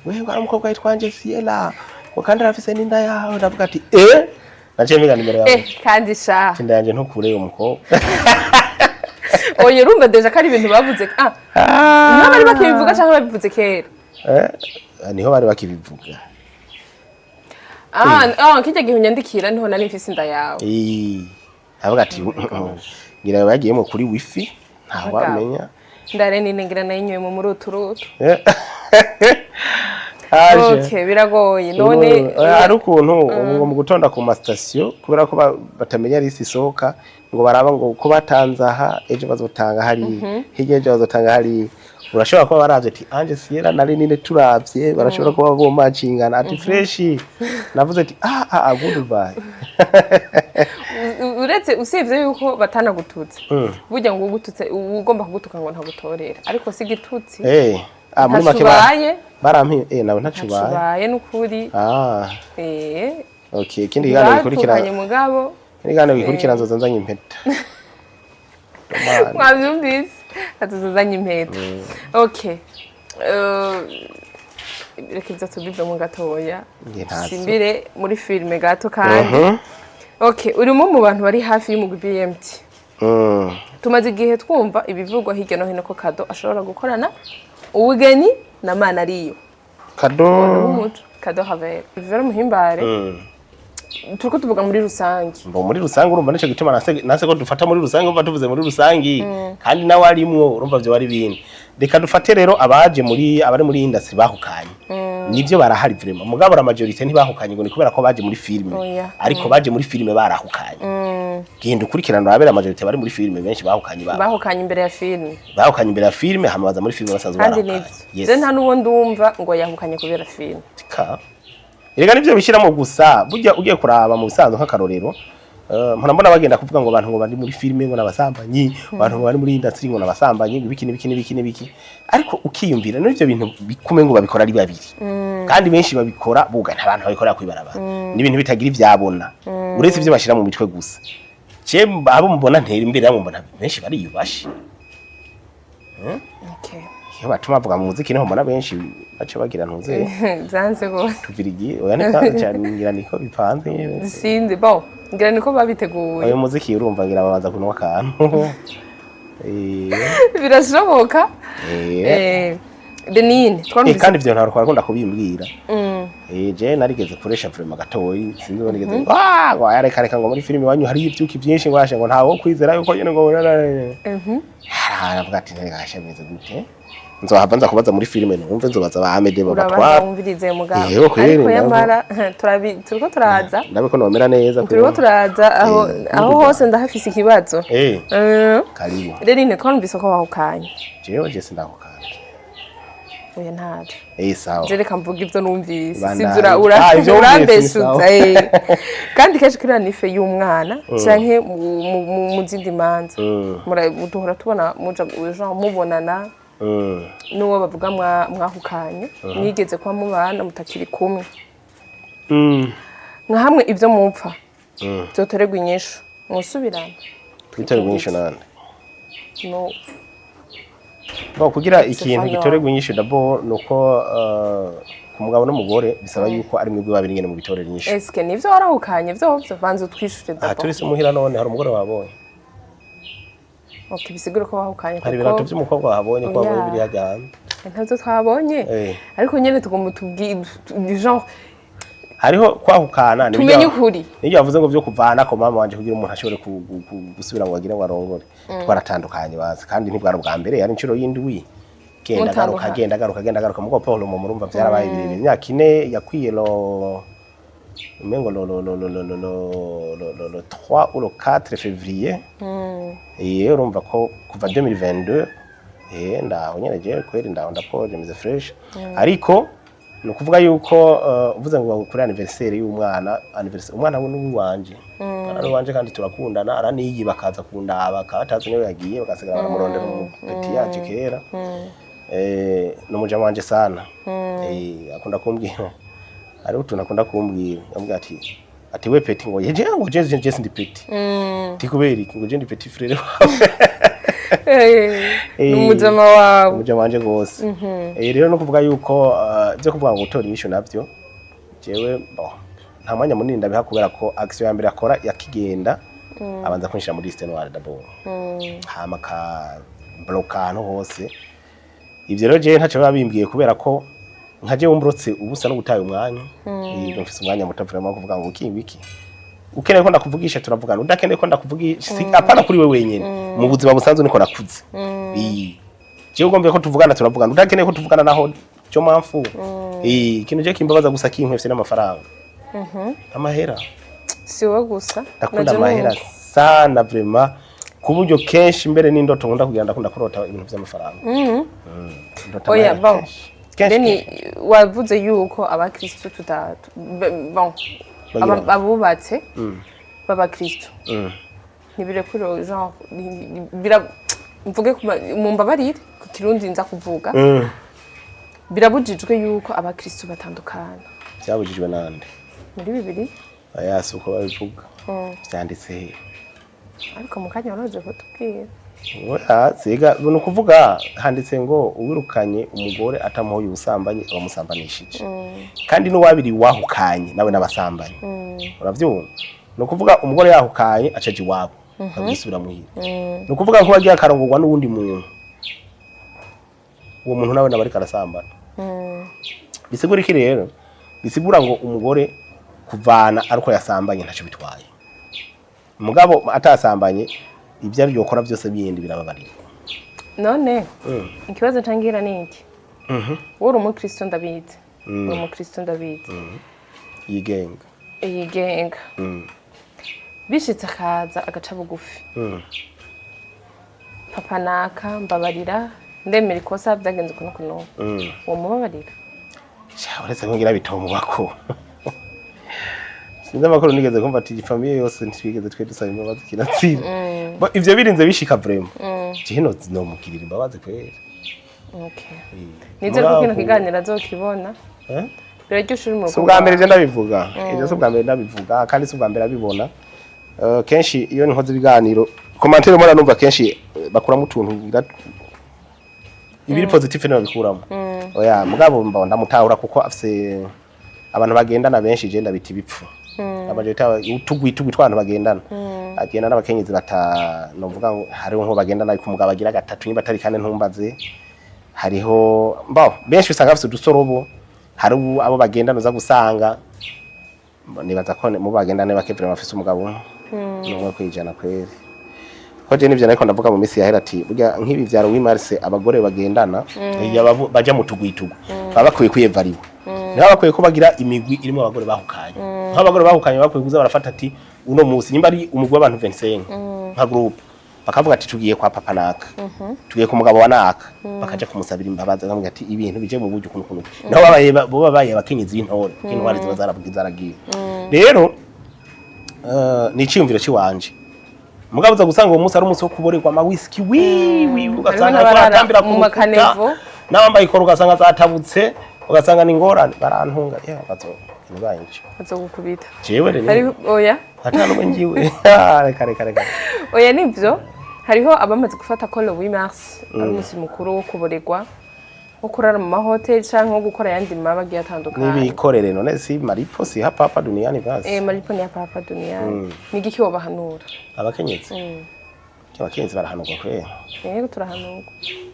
wewe ari umukobwa yitwanje Siela ngo kandi arafise n'inda yawe ndavuga ati naciye mpiga nimero yawe kandi sha inda yanje ntukure uwo mukobwa oye rumva deja kari ibintu bavuze niho bari bakibivuga cyangwa babivuze kera niho bari bakibivuga kijya gihe unyandikira niho nari mfise inda yawe avuga ati ngira bagiyemo kuri wifi ntaho wamenya ndare ninengira nayinyoye mu muruturutu Okay, biragoye none ari ukuntu ngo mu gutonda ku mastation kubera ko batamenya risi isohoka ngo baraba ngo ko batanze aha ejo bazotanga hari hirya ejo bazotanga hari urashobora kuba baravye ati anje Siela nari nine turavye barashobora kuba bomacingana ati fresh navuze ati goodbye uretse usivye yuko batanagututse burya ngo ugututse ugomba kugutuka ngo ntagutorera ariko si gitutsi muri make barampi nawe ntacubaye n'ukuri okay kindi gano bikurikirana mugabo kindi gano bikurikirana nzozanzanye impeta mwabyumvise atuzazanye impeta okay reka ibyo tubive mu gatoya simbire muri filime gato kandi okay urimo mu bantu bari hafi y'umugwi BMT tumaze igihe twumva ibivugwa hirya no hino ko Kado ashobora gukorana ubugeni na mana ariyo Kado Havera Vero Muhimbare turiko tuvuga muri rusangi muri rusangi urumva nico gituma nase ko dufata muri rusangi umva tuvuze muri rusangi kandi nawe arimwo urumva byo bari bindi reka dufate rero abari muri industry bahukanye nivyo barahari vraiment mugabo la majorité ntibahukanye ngo ni kubera ko baje muri filme ariko baje muri filme barahukanye genda ukurikirana abera majorité bari muri filme benshi bahukanye imbere ya filme hama baza muri filme basanzwe barahukanye je nta nuwo ndumva ngo yahukanye kubera filme Erega nivyo bishiramo gusa burya ugiye kuraba mu bisanzwe nk'akarorero mbona bagenda kuvuga ngo abantu ngo bari muri filme ngo nabasambanyi abantu ngo bari muri industry ngo nabasambanyi biki ariko ukiyumvira n'ivyo bintu bikume ngo babikora ari babiri kandi benshi babikora buga ntabantu babikora kwibarabara ni ibintu bitagira ivyabona uretse ivyo bashira mu mitwe gusa abo mubona ntera imbere abo mbona benshi bariyubashe iyo batuma bavuga mu muziki niho mbona benshi bace bagira ntuze zanze gose tuvirigi oya ngira niko bipanze sinzi bo ngira niko babiteguye uyu muziki urumva ngira babanza kunwa akantu birashoboka Denine twamvise kandi ivyo ntabwo twakunda kubimbwira je narigeze kuresha vraiment gatoyi sinzi ngo nigeze ngo yareka ngo muri filime wanyu hari ivyuki byinshi ngo ashe ngo ntawo kwizera yuko nyene ngo aravuga ati ngashe meze gute nzohava nza kubaza muri filime numve nzobaza ba Ahmed babatwara urumvirize mugabo ariko yamara turiko turaza ndabiko nomera neza turiko turaza aho hose ndahafise ikibazo karibu Denine twamvise ko bahukanye jewe je sindahukanye oya ntaje sawa jereka mvuga ivyo numvise sivyo urambeshuza kandi kenshi kuri nife y'umwana canke mu zindi manza duhora tubona muja mubonana n'uwo bavuga mwahukanye mwigeze kwa mubana mutakiri kumwe nka hamwe ivyo mupfa byotorerwa inyishu musubirana twiterwa inyishu nande no kugira ikintu gitorerwa inyishu dabo nuko ku mugabo n'umugore bisaba yuko ari mwebwe babiri nyene mu bitorera inyishu eske nivyo warahukanye vyo vanze utwishure dabo turi se muhira none hari umugore wabonye okay bisigura ko bahukanye hari ibintu by'umukobwa wahabonye ko wabonye biri hajyana ntazo twabonye ariko nyene tugomba tubwira genre hariho kwahukana tumenye ukuri nibyo bavuze ngo byo kuvana ko mama wanje kugira umuntu ashobore gusubira ngo agire ngo arongore twaratandukanye bazi kandi ntibwara bwa mbere yari incuro y'indwi genda garuka mugo Paul mu murumva byarabaye birebire imyaka 4 yakwiye umengo le 3 ou le 4 février urumva ko kuva 2022 ndaho nyene je kweri ndaho ndapoje mize fresh ariko no kuvuga yuko uvuze ngo kuri anniversaire y'umwana umwana we n'uwanje ari wanje kandi turakundana araniyi bakaza kundaba katazi niwe yagiye bakasigara baramurondera umupeti yaje kera no muja wanje sana akunda kumbwira ari utuntu akunda kumbwira yambwira ati we peti ngo yeje ngo je ndi peti tikuberi ngo je ndi peti frere n'umujama wawe umujama wanje gose rero no kuvuga yuko byo kuvuga ngo gutora inyisho navyo jewe nta mwanya munini ndabiha kubera ko action ya mbere akora yakigenda abanza kwinjira muri liste noire d'abord hama ka blocano hose ivyo rero je ntaco babimbwiye kubera ko nkaje wumbrotse ubusa no gutaye umwanya yego mfise umwanya mutavuramo kuvuga ngo iki ukeneye ko ndakuvugisha turavugana udakeneye ko ndakuvugisha apana kuri we wenyene mu buzima busanzwe niko nakuze je ugombe ko tuvugana turavugana udakeneye ko tuvugana naho cyo mpamvu ikintu je kimbabaza gusa kinkwefye n'amafaranga amahera si wowe gusa ndakunda amahera sana vraiment kuburyo kenshi mbere n'indoto nkunda kugenda ndakunda kurota ibintu by'amafaranga oya bon Deni wavuze yuko abakristo tutatu bon abubatse baba kristo nibire kuri genre bira mvuge mu mbabarire ku kirundi nza kuvuga birabujijwe yuko abakristo batandukana cyabujijwe nande muri bibiri ayase uko babivuga byanditse ariko mukanya waraje kutubwira Siga no kuvuga handitse ngo uwirukanye umugore atamuhoye ubusambanyi abamusambanishije kandi no wabiri wahukanye nawe nabasambanye uravyumva no kuvuga umugore yahukanye acaje iwabo abisubira muhira no kuvuga nko bagiye akarongorwa n'uwundi muntu uwo muntu nawe nabari karasambana bisigura iki rero bisigura ngo umugore kuvana ariko yasambanye ntaco bitwaye umugabo atasambanye ibyo ari yokora byose biyindi birababarira none ikibazo ntangira niki woro mu Kristo ndabizi mu Kristo ndabizi yigenga bishitse akaza agaca bugufi papa naka mbabarira ndemera ikosa byagenze kuno uwo mubabarira uretse ngira bitomo bako sinzi amakuru nigeze kumva ati famille yose ntwigeze twe dusaba imbabazi kinatsira ivyo birinze bishika vraiment hino no mukirira imbabazi kwera okay nize ko kino kiganira azokibona biraryoshye uri mu rugo ubwa mbere je ndabivuga ivyo ubwa mbere ndabivuga kandi ubwa mbere abibona kenshi iyo nkoze ibiganiro commentaire mora numva kenshi bakura mu tuntu ibiri positive no bikuramo oya mugabo mbona ndamutahura kuko afise abantu bagendana benshi je ndabita ibipfu abajeta utugwi twantu bagendana agenda n'abakenyezi novuga ngo hariho nko bagendana ariko umugabo agira gatatu niba atari kane ntumbaze hariho benshi usanga bafite udusorobo hari abo bagendana uza gusanga nibaza ko mu bagendana bakevera bafite umugabo n'umwe kwijana kweri ko je nivyo nariko ndavuga mu misi yahera ati burya nk'ibi vyaro w'imarse abagore bagendana baja mu tugwitugu baba bakwiye kwiyevariwa niba bakwiye ko bagira imigwi irimo abagore bahukanye nk'abagore bahukanye bakwiye kuza barafata ati uno musi nimba ari umugwi w'abantu 25 nka group bakavuga ati tugiye kwa papa naka tugiye ku mugabo wa naka bakaja kumusabira imbabazi nkamwe ati ibintu bije mu buryo kuno naho babaye abakenyezi y'intore intwari ziba zaragiye rero ni iciyumviro ciwanje mugabo uza gusanga uwo musi ari umunsi wo kuborerwa ama whisky ugasanga baratambira ku makanevo n'abambaye ikoro ugasanga zatabutse ugasanga ni ngorane barantunga bazogukubita jewe rero hari oya atano ngiwe reka oya nivyo hariho abamaze gufata ko le 8 mars ari umunsi mukuru wo kuborerwa wo kurara mu mahoteli canke wo gukora yandi mabagiye atandukanye nibikorere none si maripo si hapa duniani basi maripo ni hapa duniani nigiki wobahanura abakenyezi abakenyezi barahanurwa kwera yego turahanurwa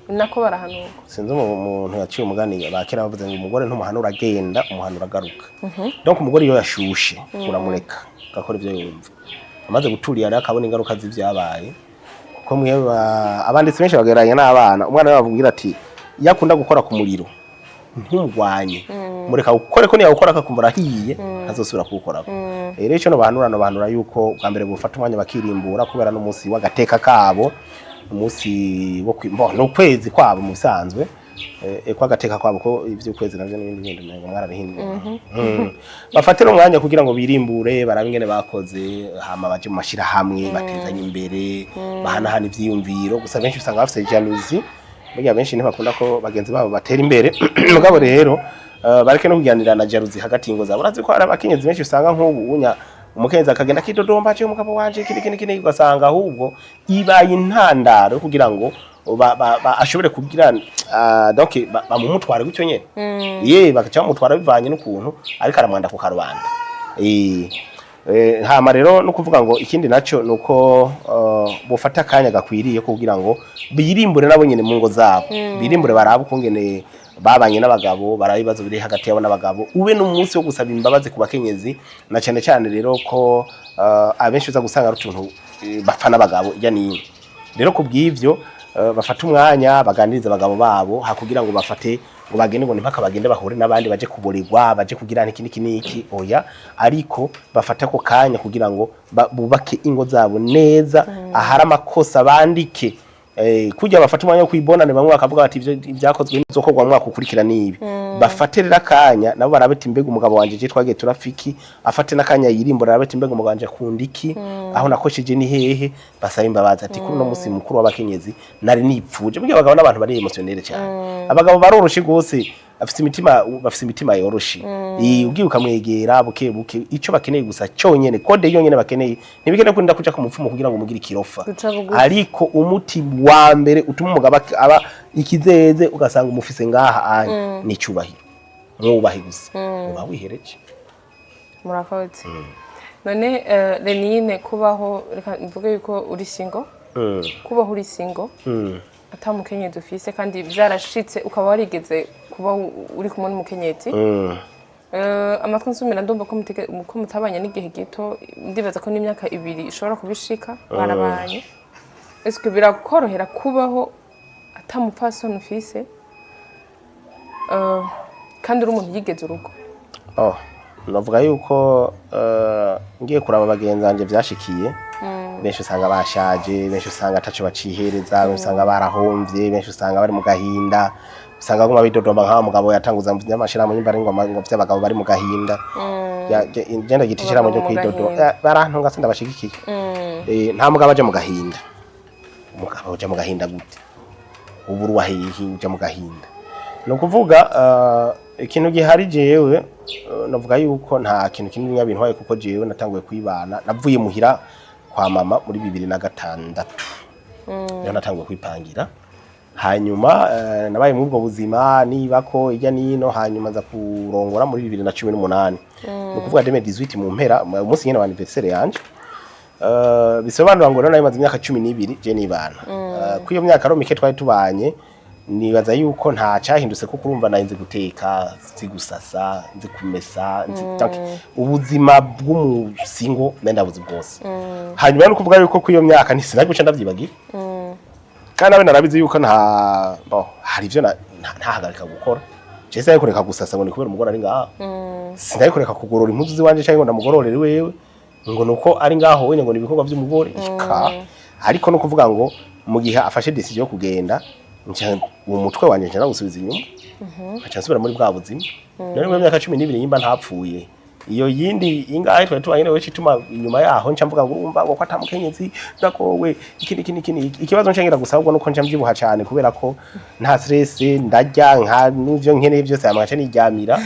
nako barahanurwa sinzi umuntu yaciye umugani bakera bavuze ngo umugore ntumuhanura agenda umuhanura agaruka donc umugore iyo yashushe uramureka gakora ivyo yumva amaze guturiya rero akabona ingaruka z'ivyabaye kuko mwe abanditsi benshi bageranya n'abana umwana bavugira ati yakunda gukora ku muriro ntumugwanye mureka ukore ko niya gukora akakumva rahiye azosubira kuwukora rero ico no bahanura yuko bwa mbere bufata umwanya bakirimbura kubera n'umunsi w'agateka kabo umunsi wo no kwezi kwabo mu bisanzwe kwa gateka kwabo ko ivyo kwezi navyo n'ibindi bindi mwarabihinduye bafatira umwanya kugira ngo birimbure barabe ingene bakoze hama baje mu mashira hamwe batezanye imbere bahanahana ivyiyumviro gusa benshi usanga bafite jalousie burya benshi ntibakunda ko bagenzi babo batera imbere mugabo rero bareke no kuganira na jalousie hagati y'ingo zabo urazi ko ari abakenyezi benshi usanga nk'ubu unya umukenzi akagenda kidodomba cyo umugabo wanje kini ugasanga ahubwo ibaye intandaro kugira ngo ashobore kugira donc bamumutware gutyo nyene bakaca bamutwara bivanye n'ukuntu ariko aramwanda ku karubanda hama rero no kuvuga ngo ikindi naco nuko bufata akanya gakwiriye kugira ngo birimbure nabo nyene mu ngo zabo birimbure barabu kungene babanye n'abagabo barabibazo biri hagati yabo n'abagabo ube n'umunsi wo gusaba imbabazi ku bakenyezi na cyane cyane rero ko abenshi uza gusanga ari utuntu bapfa n'abagabo ijya niyo rero kubw'ivyo bafata umwanya baganiriza abagabo babo hakugira ngo bafate ngo bagende ngo nimpaka bagende bahure n'abandi baje kuburirwa baje kugira niki oya ariko bafata ko kanya kugira ngo bubake ingo zabo neza ahari amakosa bandike kujya bafata umwanya wo kwibonane bamwe bakavuga bati ivyo byakozwe n'izokorwa mwaka ukurikira nibi bafaterera kanya nabo barabeta imbega umugabo wanje je twagiye turafiki afate nakanya yirimbura arabeta imbega umugabo wanje kundiki aho nakosheje ni hehe basaba imbabazi ati kuri no musi mukuru w'abakenyezi nari nipfuje burya abagabo n'abantu bari emotionere cyane abagabo baroroshe gose bafite imitima yoroshe ugiye ukamwegera buke ico bakeneye gusa cyonyene kode yonyene bakeneye ntibikene kunda kuja ku mupfumo kugira ngo mugire ikirofa ariko umuti wa mbere utuma umugabo aba ikizeze ugasanga umufise ngaha anye ni cyubahiro mwubahi gusa uba wihereje murakoze none Lenine kubaho reka mvuge yuko uri single kubaho uri single atamukenyezi ufise kandi byarashitse ukaba warigeze kuba uri kumwe n'umukenyezi amatwi nsumira ndumva ko mutabanye n'igihe gito ndibaza ko n'imyaka 2 ishobora kubishika barabanye eske birakorohera kubaho atamupfasoni ufise kandi uri umuntu yigeze urugo navuga yuko ngiye kuraba bagenzi banje byashikiye benshi usanga bashaje benshi usanga ataco bacihereza benshi usanga barahomvye benshi usanga bari mu gahinda usanga guma bidodomba nka mugabo yatanguza nyamashira mu nyimba ngo by'abagabo bari mu gahinda genda gitishira mu cyo kwidodo barantunga senda bashigikiye nta mugabo aje mu gahinda umugabo aje mu gahinda gute uburu wahihi uje mu gahinda no kuvuga ikintu gihari jewe navuga yuko nta kintu kinini nyabintwaye kuko jewe natanguye kwibana navuye muhira kwa mama muri 2006 rero natanguye kwipangira hanyuma nabaye muri ubwo buzima niba ko ijya nino hanyuma nza kurongora muri 2018 no kuvuga 2018 mu mpera umunsi nyene wa anniversaire yanje bisobanura ngo nayo maze imyaka 12 je nibana kwiyo myaka ro mike twari tubanye nibaza yuko nta cyahindutse kuko urumva narinze guteka nzi gusasa nzi kumesa ubuzima bw'umusingo nendabuzi bwose hanyuma no kuvuga yuko kwiyo myaka ntisinaje guca ndavyibagira kandi abe narabizi yuko hari ivyo ntahagarika gukora Jese kureka gusasa ngo ni kubera umugore ari ngaho sindaye kureka kugorora impuzu ziwanje cyangwa ndamugororere wewe ngo nuko ari ngaho wenye ngo nibikorwa by'umugore ariko no kuvuga ngo mu gihe afashe decision yo kugenda umutwe wanje nje nagusubiza inyuma acansubira muri bwa buzima none mu myaka 12 yimba ntapfuye iyo yindi ingahe twa twanyene we cituma inyuma yaho nca mvuga ngo urumva ngo kwatamukenyezi ndakowe ikindi ikibazo ncengera gusabwa nuko nca mbyibuha cyane kubera ko nta stress ndarya nka n'ivyo nkeneye byose amagace niryamira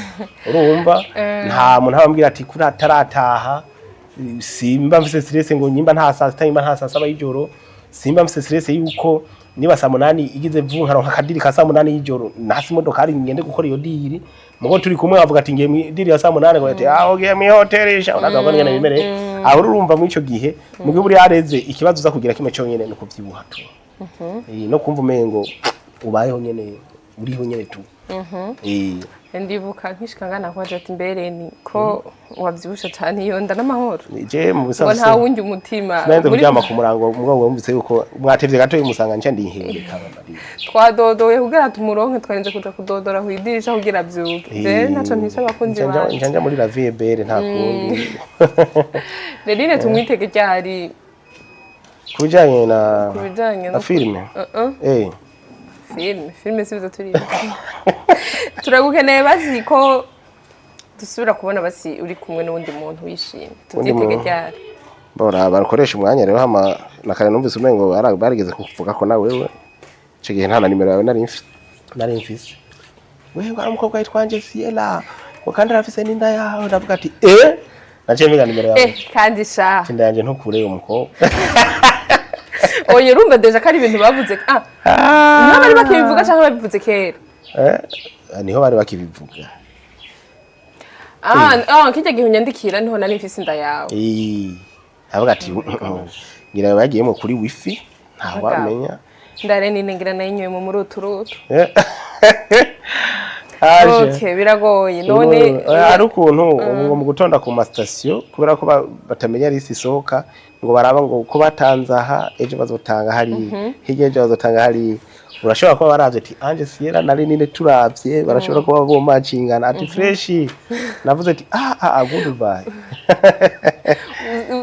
urumva nta muntu abambwira ati kuri atarataha simba mfise stress ngo nyimba nta saa sita nyimba nta saa saba y'ijoro simba mfise stress yuko niba saa munani igize vu nkaronka akadiri ka saa munani y'ijoro nasi imodokari ngende gukora iyo diri mugo turi kumwe bavuga ati ngiye mu diri ya saa munani ngo ati ogiye mu hotel isha unaza ngo ngene bimere aho urumva mu ico gihe mugihe buri yareze ikibazo uza kugira kimwe cyo nyene no kuvyibuha tu no kumva umengo ubayeho nyene uriho nyene tu ndibuka nkishikangana kwaje ati mbere ni ko wavyibusha cyane iyo nda n'amahoro je mu bisanzwe nta wundi umutima nende kuryama ku murango mugabo wumvise yuko mwatevye gato y'umusanga nca ndihere kabari twadodoye kugira tumuronke twarinze kuja kudodora kwidirisha kugira byuke je naco ntisha bakunzi banje njanja muri la vie belle nta kundi Nerine tumwitege cyari kubijanye na filme filme sibizo turi turagukeneye bazi ko dusubira kubona basi uri kumwe n'undi muntu wishimye tubyitege cyari bora barakoresha umwanya rero hama nakare numvise umengo barigeze kuvuga ko na wewe ico gihe nta na nimero yawe nari mfise wewe ari umukobwa yitwanje Ciela ngo kandi arafise n'inda yawe ndavuga ati naciye mpiga nimero yawe kandi sha inda yanje ntukure uwo mukobwa oye rumva deja kari ibintu bavuze niho bari bakibivuga cyangwa babivuze kera niho bari bakibivuga kijya gihe unyandikira niho nari mfise inda yawe avuga ati ngira bagiyemo kuri wifi ntaho wamenya ndare ninengira nayinyoye mu muruturutu Okay, biragoye none ari ukuntu ngo mu gutonda ku mastation kubera ko batamenya risi isohoka ngo baraba ngo ko batanze aha ejo bazotanga hari hirya ejo bazotanga hari urashobora kuba baravye ati anje Ciela nari nine turavye barashobora kuba bo macingana ati fresh navuze ati goodbye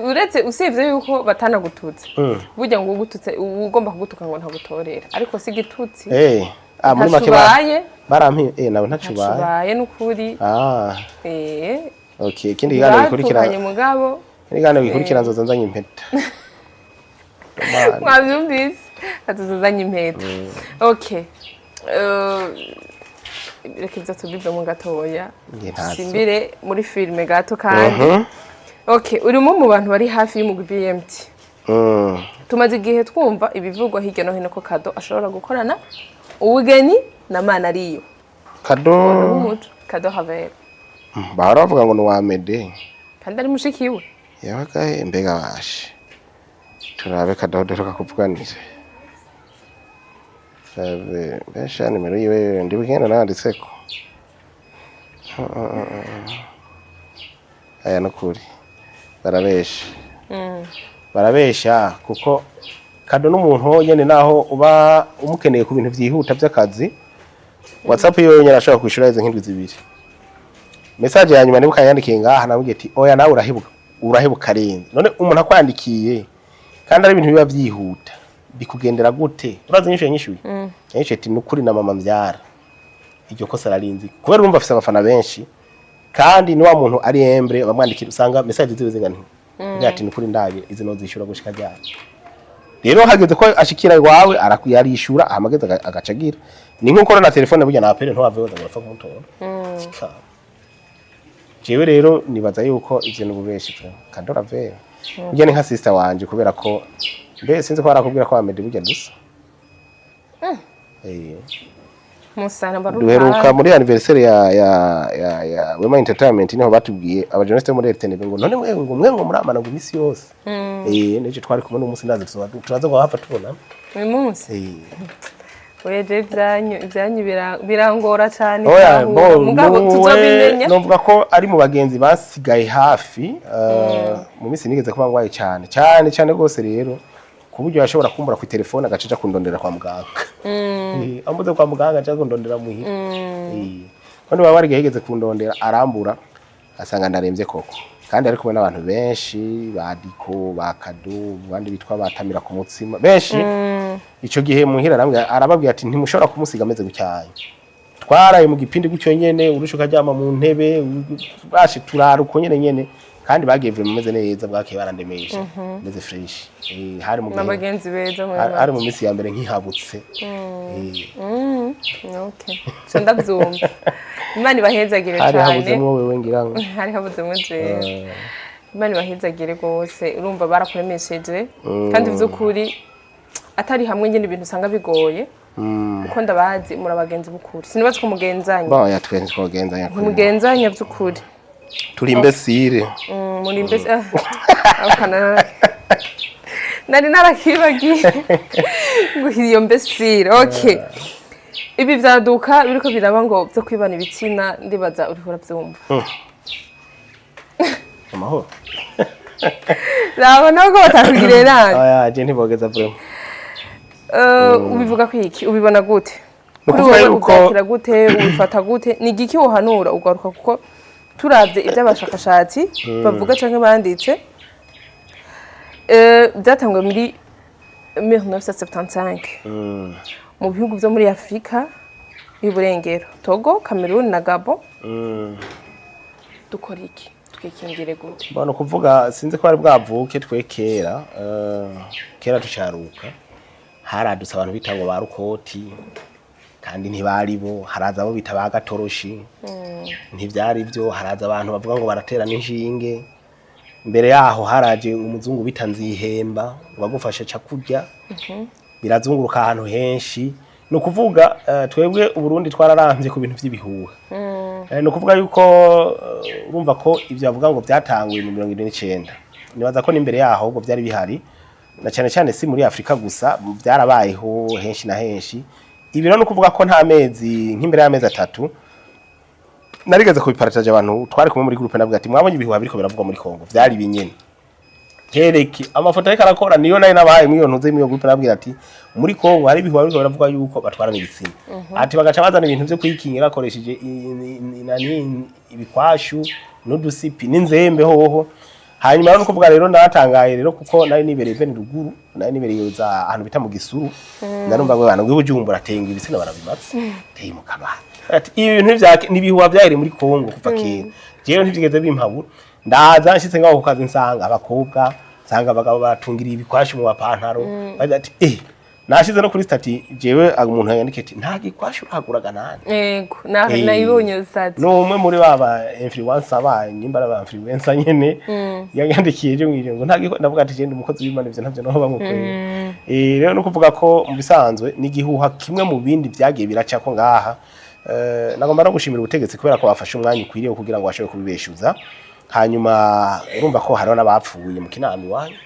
uretse usivye yuko batanagututse burya ngo ugututse ugomba kugutuka ngo ntagutorera ariko si gitutsi muri make barampi nawe ntacubaye n'ukuri okay kindi gano bikurikirana mugabo nzoza nzanye impeta mwabyumvise atuzanye impeta okay reka ibyo tubive mu gatoya simbire muri filme gato kandi okay urimo mu bantu bari hafi y'umugwi BMT tumaze igihe twumva ibivugwa hirya no hino ko Kado ashobora gukorana ubugeni na mana ariyo Kado Havera baravuga ngo nuwamede kandi ari mushikiwe yabaga mbega bashe turabe Kado duheruka kuvuganira besha nimero yiwe ndibugenda nanditseko aya nukuri barabesha kuko Kado n'umuntu nyene naho uba umukeneye ku bintu vyihuta by'akazi WhatsApp yo nyene ashobora kwishura izo nk'indwi zibiri message ya nyuma nibuka yandikiye ngaha navuga ati oya nawe urahebuka renze none umuntu akwandikiye kandi ari ibintu biba vyihuta bikugendera gute urazi nyishuye ati nukuri na mama mbyara iryo kosa rarinzi kubera urumva afise abafana benshi kandi ni wa muntu ari embre bamwandikira usanga message ziwe zingana ati nukuri ndaye izi no zishura gushika ryari rero hageze ko ashikira iwawe arakuyarishura ahamageza agacagira ni nkuko na telefone burya na apere ntwave woza gupfa kumutora jewe rero nibaza yuko ivyo n'ububeshi Kado Havera burya ni nka sister wanje kubera ko mbe sinzi ko barakubwira ko bamede burya dusa musana baruka duheruka muri anniversaire ya Wema Entertainment niho batubwiye abajournaliste muri RTNB ngo none mwe ngo muramana ngo imisi yose neje twari kumwe n'umunsi ndazi turaza ngo hafa tubona uyu munsi weje byanyu birangora cyane mugabo tuzobimenya numva ko ari mu bagenzi basigaye hafi mu minsi nigeze kuba ngwaye cyane gose rero kuburyo yashobora kumbura ku telefone agacija kundondera kwa muganga ambuze kwa muganga aja kundondera muhi kandi baba barige higeze kundondera arambura asanga ndaremvye koko kandi ari kumwe n'abantu benshi badiko bakado bandi bitwa batamira ku mutsima benshi ico gihe muhira arababwiye ati ntimushobora kumusiga ameze gucyaye twaraye mu gipindi gucyo nyene urushuka ryama mu ntebe bashi turara uko nyene kandi bagiye vraiment meze neza bwake barandemesha meze fresh hari mu nabagenzi beza hari mu misi ya mbere nkihabutse okay so ndabyumva Imana ibahezagire cyane hari habuzemo wewe ngirango hari habuzemo je Imana ibahezagire gose urumva barakuremesheje kandi vy'ukuri atari hamwe nyine ibintu usanga bigoye uko ndabazi murabagenzi b'ukuri sinibaza ko mugenzanya boya twenze ko genzanya mugenzanya by'ukuri turi imbesire muri imbesire akana nari narakibagiye ngo iyo mbesire okay ibi vyaduka biriko biraba ngo byo kwibana ibitsina ndibaza uri uravyumva amahoro Labona ko batakugirira nabi oya je ntibogeza vraiment ubivuga ko iki ubibona gute nukuvuga yuko ukakira gute ubifata gute ni igiki uhanura ugaruka kuko turavye iby'abashakashatsi bavuga canke banditse byatangwe muri 1975 mu bihugu byo muri Afrika y'uburengero Togo, Cameroon na Gabon dukora iki twikingire gute bano kuvuga sinzi ko bari bwavuke twekera kera tucaruka haradutse abantu bitango ba rukoti kandi ntibari bo haraza abo bita bagatoroshi ntivyari byo haraza abantu bavuga ngo baratera n'injinge mbere yaho haraje umuzungu bitanze ihemba bagufasha cakurya birazunguruka ahantu henshi no kuvuga twebwe uburundi twararamvye ku bintu vy'ibihuha no kuvuga yuko urumva ko ivyo bavuga ngo byatanguye mu 1979 nibaza ko n'imbere yaho ubwo byari bihari na cyane cyane si muri Afrika gusa byarabayeho henshi na henshi ibiro no kuvuga ko nta mezi nk'imbere y'amezi 3 narigeze kubipartage abantu twari kumwe muri groupe navuga ati mwabonye ibihuha biriko biravugwa muri Kongo byari binyene hereki amafoto ariko arakora niyo nayo nabaye muri iyo ntuze muri groupe nabwira ati muri Kongo hari ibihuha biriko biravugwa yuko batwarana ibitsina ati bagaca bazana ibintu byo kwikingira akoresheje nani ibikwashu n'udusipi n'inzembe hoho hanyuma no kuvuga rero natangaye rero kuko nari nibereye veni ruguru nari nibereye za ahantu bita mu gisuru narumva ngo abantu bw'ubujumbura tenga ibitsina barabimatse teye mu kabati ati ibintu vyake nibihuha byaheri muri Kongo kuva kera jewe ntivyigeze bimpabu ndaza nshitse ngaho kukaza nsanga abakobwa nsanga abagabo batungiriye ibikwashi mu bapantaro ati nashize no kuri stati jewe umuntu yandike ati nta gikwashi uraguraga nani yego nayibonye usatse no umwe muri baba influencer banyimbara ba influencer nyene yanyandikiye je mwije ngo nta ndavuga ati genda umukozi w'Imana ivyo ntavyo naho bamukoreye rero no kuvuga ko mu bisanzwe ni gihuha kimwe mu bindi byagiye biraca ko ngaha nagomba no gushimira ubutegetsi kubera ko bafashe umwanya ukwiriye kugira ngo bashobore kubibeshuza hanyuma urumva ko hariho n'abapfuye mu kinami wanyu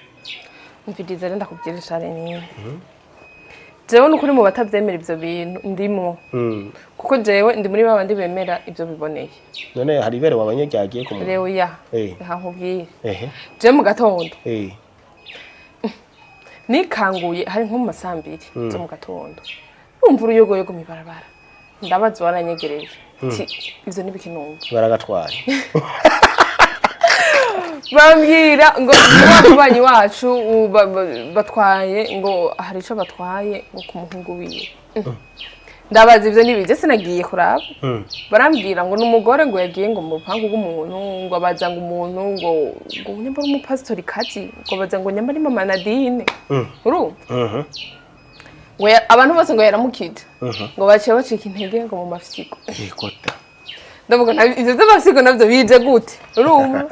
mvidize renda kubyirisha rene jewe nukuri mu batavyemera ivyo bintu ndimo kuko jewe ndi muri babandi bemera ivyo biboneye none hari ibere wabanye ryagiye ku muntu rero ya nkubwire je mu gatondo nikanguye hari nko mu masambiri zo mu gatondo umva uruyogoyogo mu ibarabara ndabaza waranyegereye ivyo nibiki numva baragatwaye bambwira ngo niwabanyi wacu batwaye ngo hari ico batwaye ngo ku muhungu wiwe ndabaza ivyo nibije sinagiye kuraba barambwira ngo numugore ngo yagiye ngo mu rupangu rw'umuntu ngo abaza ngo umuntu ngo nyamba ari umupastori kazi ngo baza ngo nyamba ari mama Nadine urumva we abantu bose ngo yaramukije ngo baciye bacika intege ngo mu mafisiko ikota ndavuga ivyo by'amafisiko navyo bije gute urumva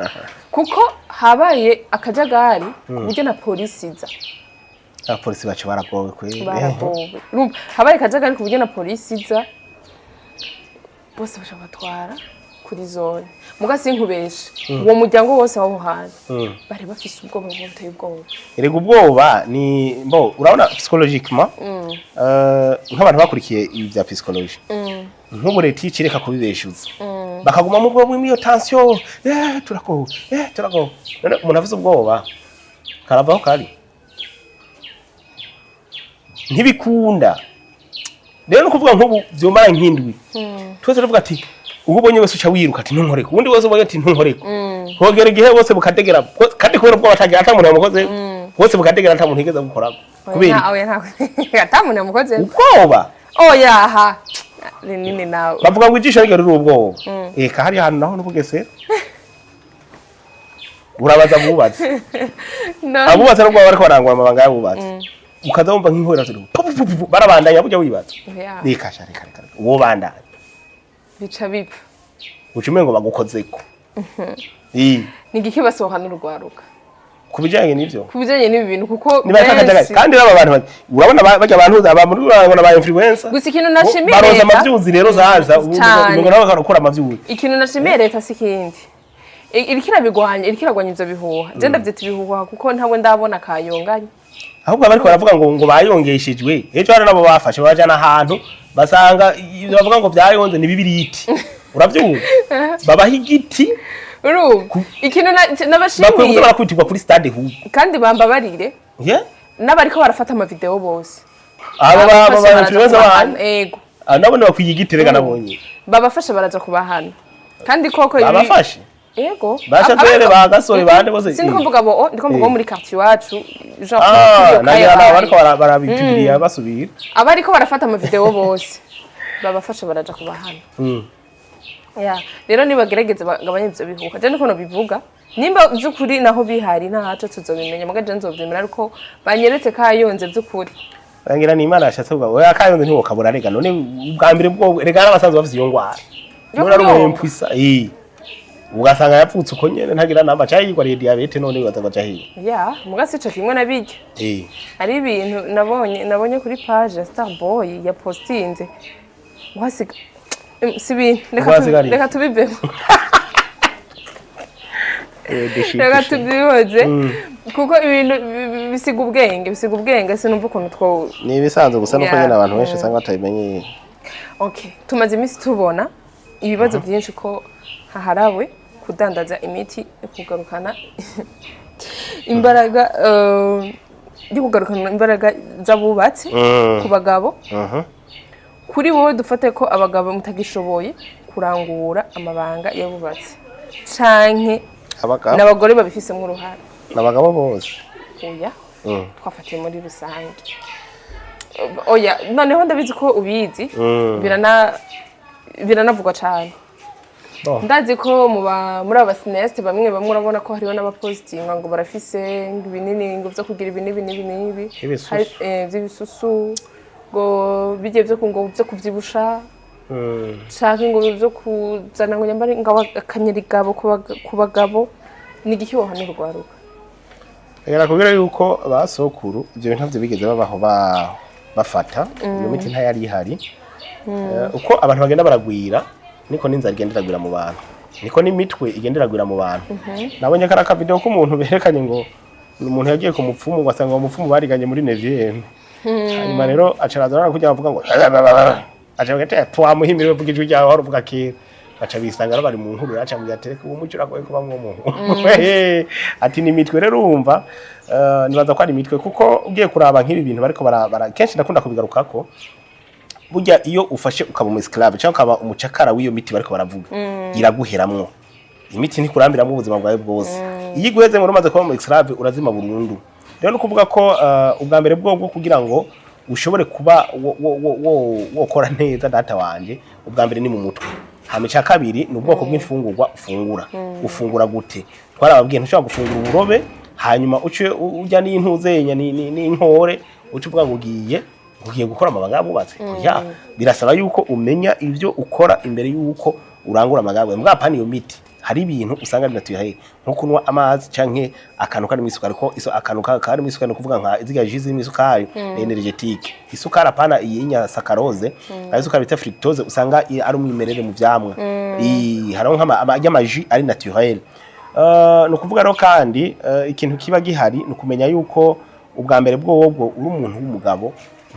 kuko habaye akajagari kubujye na polisi iza abapolisi bacu baragowe kweli baragowe urumva habaye akajagari kubujye na polisi iza bose bashabatwara kuri zone mugasi nkubesha uwo muryango wose waho hantu bari bafise ubwoba buteye ubwoba erega ubwoba ni mbo urabona psychologiquement nk'abantu bakurikiye ibi bya psychologie nk'ubu leta icireka kubibeshuza bakaguma mu bwoba iyo tension turago none umuntu avuze ubwoba karavaho kari ntibikunda rero no kuvuga nk'ubu vyomara nk'indwi twese tuvuga ati ubonye wese uca wiruka ati ntunkoreko ubundi wese ubonye ati ntunkoreko hogera igihe bose bukadegera kandi kubera ubwo batagira atamuntu yamukoze bose bukadegera atamuntu yigeze gukora kubera atamuntu yamukoze ubwoba oyaha nini nawe bavuga ngo ijisho rigero ruri ubwoba eka hari ahantu naho n'ubugesera urabaza bubatse abubatse n'ubwo bariko barangwa amabanga y'abubatse ukaza wumva nk'inkorera ziri barabandanya burya wibatse reka uwo bandanya bica bipfa ucume ngo bagukozeko ni igiki basohana urwaruka kubijanye n'ivyo kubijanye n'ibi bintu kuko benshi kandi aba bantu urabona bajya abantu abantu urabona ba influencer gusa ikintu nashimiye baroza amavyuzi rero zaza ngo nabo barakora amavyuzi ikintu nashimiye leta sikindi irikirabigwanya irikiragwanya ivyo bihuha je ndavyita ibihuha kuko ntawe ndabona kayonganye ahubwo bariko baravuga ngo bayongeshejwe ejo hari nabo bafashe bajana ahantu basanga bavuga ngo byayonze ni bibiriti uravyumva babaha igiti ikintu nabashimiye barakwitirwa kuri stade hu kandi bambabarire n'abariko barafata ama video bose aba influencer bana ego nabo bakwiye igiti rega nabonye babafasha baraza kubahana kandi koko babafashe ego basha tere bagasore bande bose siniko mvuga bo ndiko mvuga muri quartier wacu Jean Paul nagira bariko barabipigiriya basubira abariko barafata ama video bose babafasha baraja kubahana rero nibagerageze bagabanye ivyo bihuha je niko no bivuga nimba byukuri naho bihari ntahaco tuzobimenya mugaje nzovyemera ariko banyeretse kayonze byukuri bangira ni Imana yashatse kuvuga oya kayonze ntiwo kabura rega none ubwa mbere bwo rega n'abasanzwe bafite iyo ngwara none ari umwempisa ugasanga yapfutse uko nyene ntagira namba cyayigwa re diabete none bazabaja hiye mugasi ico kimwe nabijya ari ibintu nabonye kuri page ya Starboy ya postinze wasiga sibi reka tubibe reka tubihoze kuko ibintu bisiga ubwenge sinumva ukuntu two ni ibisanzwe gusa nuko nyene abantu benshi usanga batabimenye tumaze imisi tubona ibibazo byinshi ko haharawe kudandaza imiti yo kugarukana imbaraga yo kugarukana imbaraga z'abubatsi ku bagabo kuri wowe dufate ko abagabo mutagishoboye kurangura amabanga y'abubatsi canke n'abagore babifisemo uruhare n'abagabo bose twafatiye muri rusange noneho ndabizi ko ubizi biranavugwa cyane ndazi ko muri aba cineaste bamwe urabona ko hariho n'abapositinga ngo barafise ibinini ngo byo kugira ibinini by'ibisusu ngo bijye byo kuvyibusha canke ngo byo kuzana ngo nyambare ngo akanyerigabo ku bagabo ni igihe wohana urwaruka Egera kubera yuko basokuru ibyo bintu byo bigeze babaho bafata iyo miti nta yari ihari uko abantu bagenda baragwira niko n'inzara igenderagwira mu bantu niko n'imitwe igenderagwira mu bantu nabonye karaka video ko umuntu berekanye ngo umuntu yagiye ku mupfumu wasanga uwo mupfumu bariganye muri 9e hanyuma rero acarazana kujya bavuga ngo acha bagate twamuhimire bavuga ijwi ryawe hari uvuga kera baca bisanga bari mu nkuru yaca mu yatereka uwo muco uragoye kuba mu ati ni mitwe rero urumva nibaza ko ari mitwe kuko ugiye kuraba nk'ibi bintu bariko bara kenshi nakunda kubigarukako burya iyo ufashe ukaba mu esclave cyangwa ukaba umucakara w'iyo miti bariko baravuga iraguheramwo imiti ntikurambiramwo ubuzima bwawe bwose iyo iguheze ngo umaze kuba mu esclave urazima burundu rero no kuvuga ko ubwa mbere bwo kugira ngo ushobore kuba wokora neza data wanje ubwa mbere ni mu mutwe hamica kabiri ni ubwoko bw'imfungurwa ufungura gute twarababwiye ntushobora gufungura uburobe hanyuma uce ujya n'intuzenya n'inkore uce uvuga ngo ugiye gukora amabanga y'abubatsi birasaba yuko umenya ivyo ukora imbere yuko urangura amagabwe mbwapani iyo miti hari ibintu usanga binatuye nko kunwa amazi canke akantu kari misukari ko iso akantu kari misukari no kuvuga nka iziga jizi misukari energetique isukara pana iyinya saccharose ari isukari bita fructose usanga ari umwimerere mu vyamwa haraho nk'amaji ari naturel no kuvuga ro kandi ikintu kiba gihari no kumenya yuko ubwa mbere bwo uri umuntu w'umugabo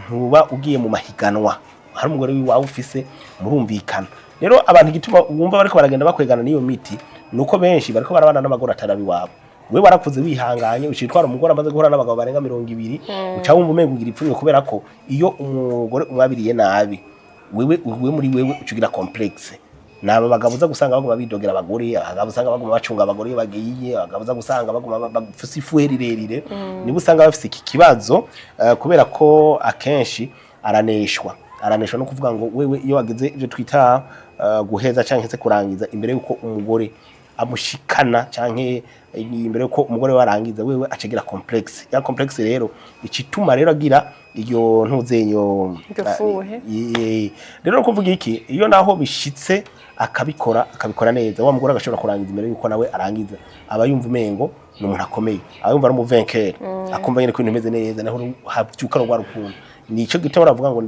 ntuba ugiye mu mahiganwa hari umugore wawe ufise murumvikana rero abantu gituma wumva bariko baragenda bakwegana niyo miti nuko benshi bariko barabana n'amagora atarabi wabo we warakuze wihanganye ucitwara umugore amaze guhura n'abagabo barenga 200 uca wumva umenga ugira ipfunwe kubera ko iyo umugore umwabiriye nabi wewe muri wewe ucugira complexe naba bagabuza gusanga baguma bidogera abagore abagabusanga baguma bacunga abagore bagiye abagabuza gusanga baguma bafise ifuhe rirerire niba usanga bafise iki kibazo kubera ko akenshi araneshwa no kuvuga ngo wewe iyo wagize ibyo twita guheza canke se kurangiza imbere yuko umugore amushikana canke imbere yuko umugore warangiza wewe acagira complexe ya complexe rero icituma rero agira iyo ntuzenyo rero kuvuga iki iyo naho bishitse akabikora neza wa mugore agashobora kurangiza imbere yuko nawe arangiza aba yumva umengo n'umuntu akomeye aba yumva ari umuvenkeri akumva nyene ko ibintu bimeze neza naho habyuka rwa rukundo nico gitabo baravuga ngo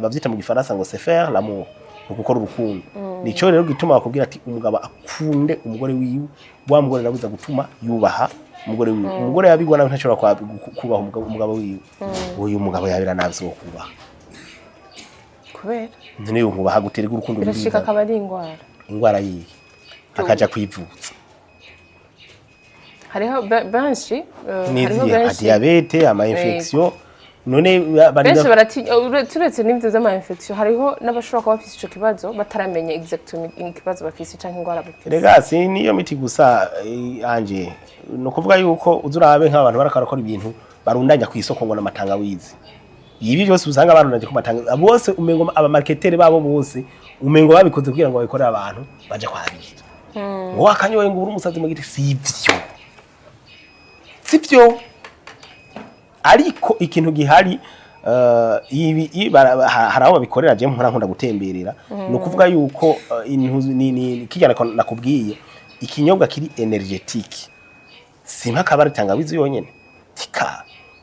bavyita mu gifaransa ngo c'est faire l'amour gukora urukundo nico rero gituma bakubwira ati umugabo akunde umugore wiwe wa mugore nabuza gutuma yubaha umugore wiwe umugore yabigwa nawe ntashobora kubaha umugabo wiwe uyu mugabo yabira navyo wo kubaha kubera none yo kubaha guterega urukundo birashika akaba ari ingwara yihe akaja kwivutsa hariho benshi diabete ama infection none benshi baratinya turetse n'ibyo z'ama infection hariho n'abashobora kuba bafise ico kibazo bataramenya exactement ikibazo bafise canke ingwara bafise rega si niyo miti gusa anje no kuvuga yuko uzurabe nk'abantu barakorakora ibintu barundanya ku isoko ngo n'amatangawizi ibi byose usanga abantu naje ku matanga bose umengo aba marketer babo bose umengo babikoze kugira ngo babikorere abantu baje kwabira ngo akanyoye ngo uri umusazi mu giti sivyo ariko ikintu gihari ibi hari aho babikorera je mpora nkunda gutemberera no kuvuga yuko kijana nakubwiye ikinyobwa kiri energetique simpa kabari tangawizi yonyene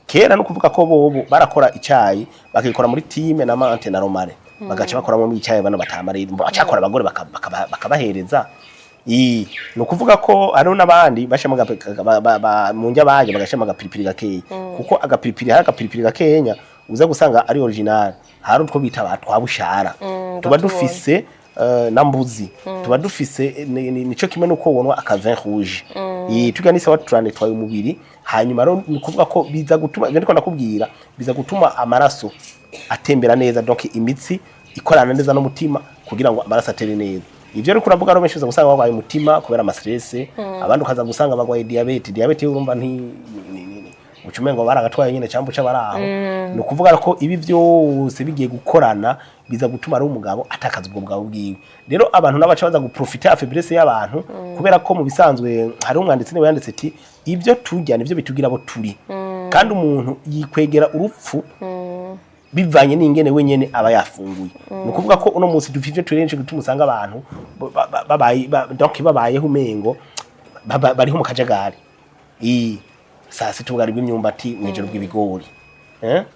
kera no kuvuga ko bobo barakora icayi bakikora muri time na mante na romare bagaca bakora mu icayi bana batamare bacakora abagore bakabahereza no kuvuga ko ari n'abandi bashamaga mu njya baje bagashamaga piripiri gakeye kuko agapiripiri hari agapiripiri gakenya uza gusanga ari original hari utwo bita batwabushara tuba dufise nambuzi tuba dufise nico kimwe nuko wonwa aka vin rouge tuganise waturane twaye umubiri hanyuma ro kuvuga ko biza gutuma ndiko nakubwira biza gutuma amaraso atembera neza donc imitsi ikorana neza no mutima kugira ngo amaraso atere neza ivyo rero kuravuga ro meshuza gusanga bagwaye umutima kubera ama stress abandi ukaza gusanga bagwaye diabete urumva ucumengo baragatwaye nyene cambo c'abaraho no kuvuga ko ibi byose bigiye gukorana biza gutuma ari umugabo atakaza ubwo bwabo bwiwe rero abantu nabaca baza guprofiter afaiblesse y'abantu kubera ko mu bisanzwe hari umwanditsi ne yanditse ati ibyo tujya nivyo bitugira abo turi kandi umuntu yikwegera urupfu bivanye n'ingene wenyene aba yafunguye no kuvuga ko uno munsi dufite turenje gutuma usanga abantu donc babayeho umengo bariho mu kajagari sasa tugari bw'imyumbati mwijoro bw'ibigori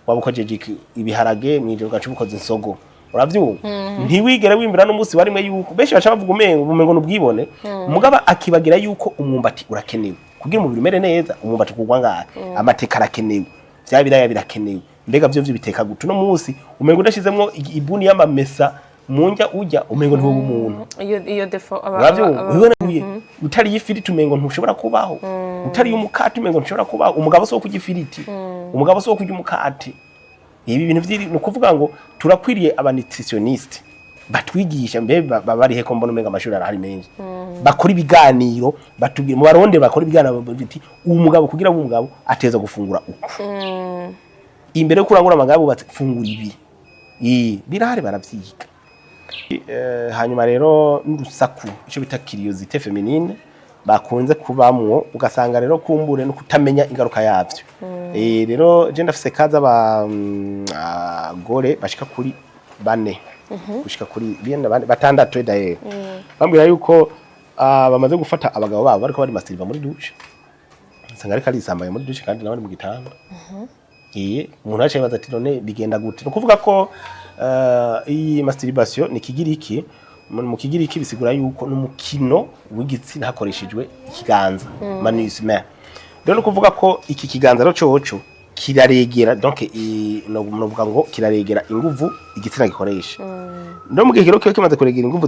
wabukojeje ibiharage mwijoro gacubukoze insogo uravyumva ntiwigere wimbira n'umunsi warimwe yuko beshi bacha bavuga umengo n'ubwibone mugaba akibagira yuko umwumbati urakenewe kugira umubiri umere neza umwumbati kugwa ngahe amateka arakenewe vya biraya birakenewe mbega byo biteka gutu no munsi umengo ndashizemwo ibuni y'amamesa munjya ujya umengo ntiwo umuntu iyo defo aba utari yifiriti umengo ntushobora kubaho utari umukati umengo ntushobora kubaho umugabo so kugifiriti umugabo so kujya umukati ibi bintu vyiri no kuvuga ngo turakwiriye aba nutritioniste batwigisha mbe babari he ko mbona umenga amashuri arahari menshi bakora ibiganiro batubwira mu baronde bakora ibiganiro biti umugabo kugira ngo umugabo ateza gufungura uko imbere yo kurangura amagabo batfungura ibi birahari baravyiga hanyuma rero n'urusaku ico bita curiosité féminine bakunze kubamwo ugasanga rero kumbure no kutamenya ingaruka yavyo rero je ndafise kaza gore bashika kuri 4 gushika kuri batandatu daye bambwira yuko bamaze gufata abagabo babo bariko bari masiriva muri douche nsanga ari karisambaye muri douche kandi nabari mu gitanda umuntu acha baza ati none bigenda gute no kuvuga ko iyi masturbation ni kigiriki mu kigiriki bisigura yuko n'umukino w'igitsina hakoreshejwe ikiganza manus main rero kuvuga ko iki kiganza ro coco kiraregera donc no vuga ngo kiraregera inguvu igitsina gikoresha ndo mu gihe rero kimaze kuregera inguvu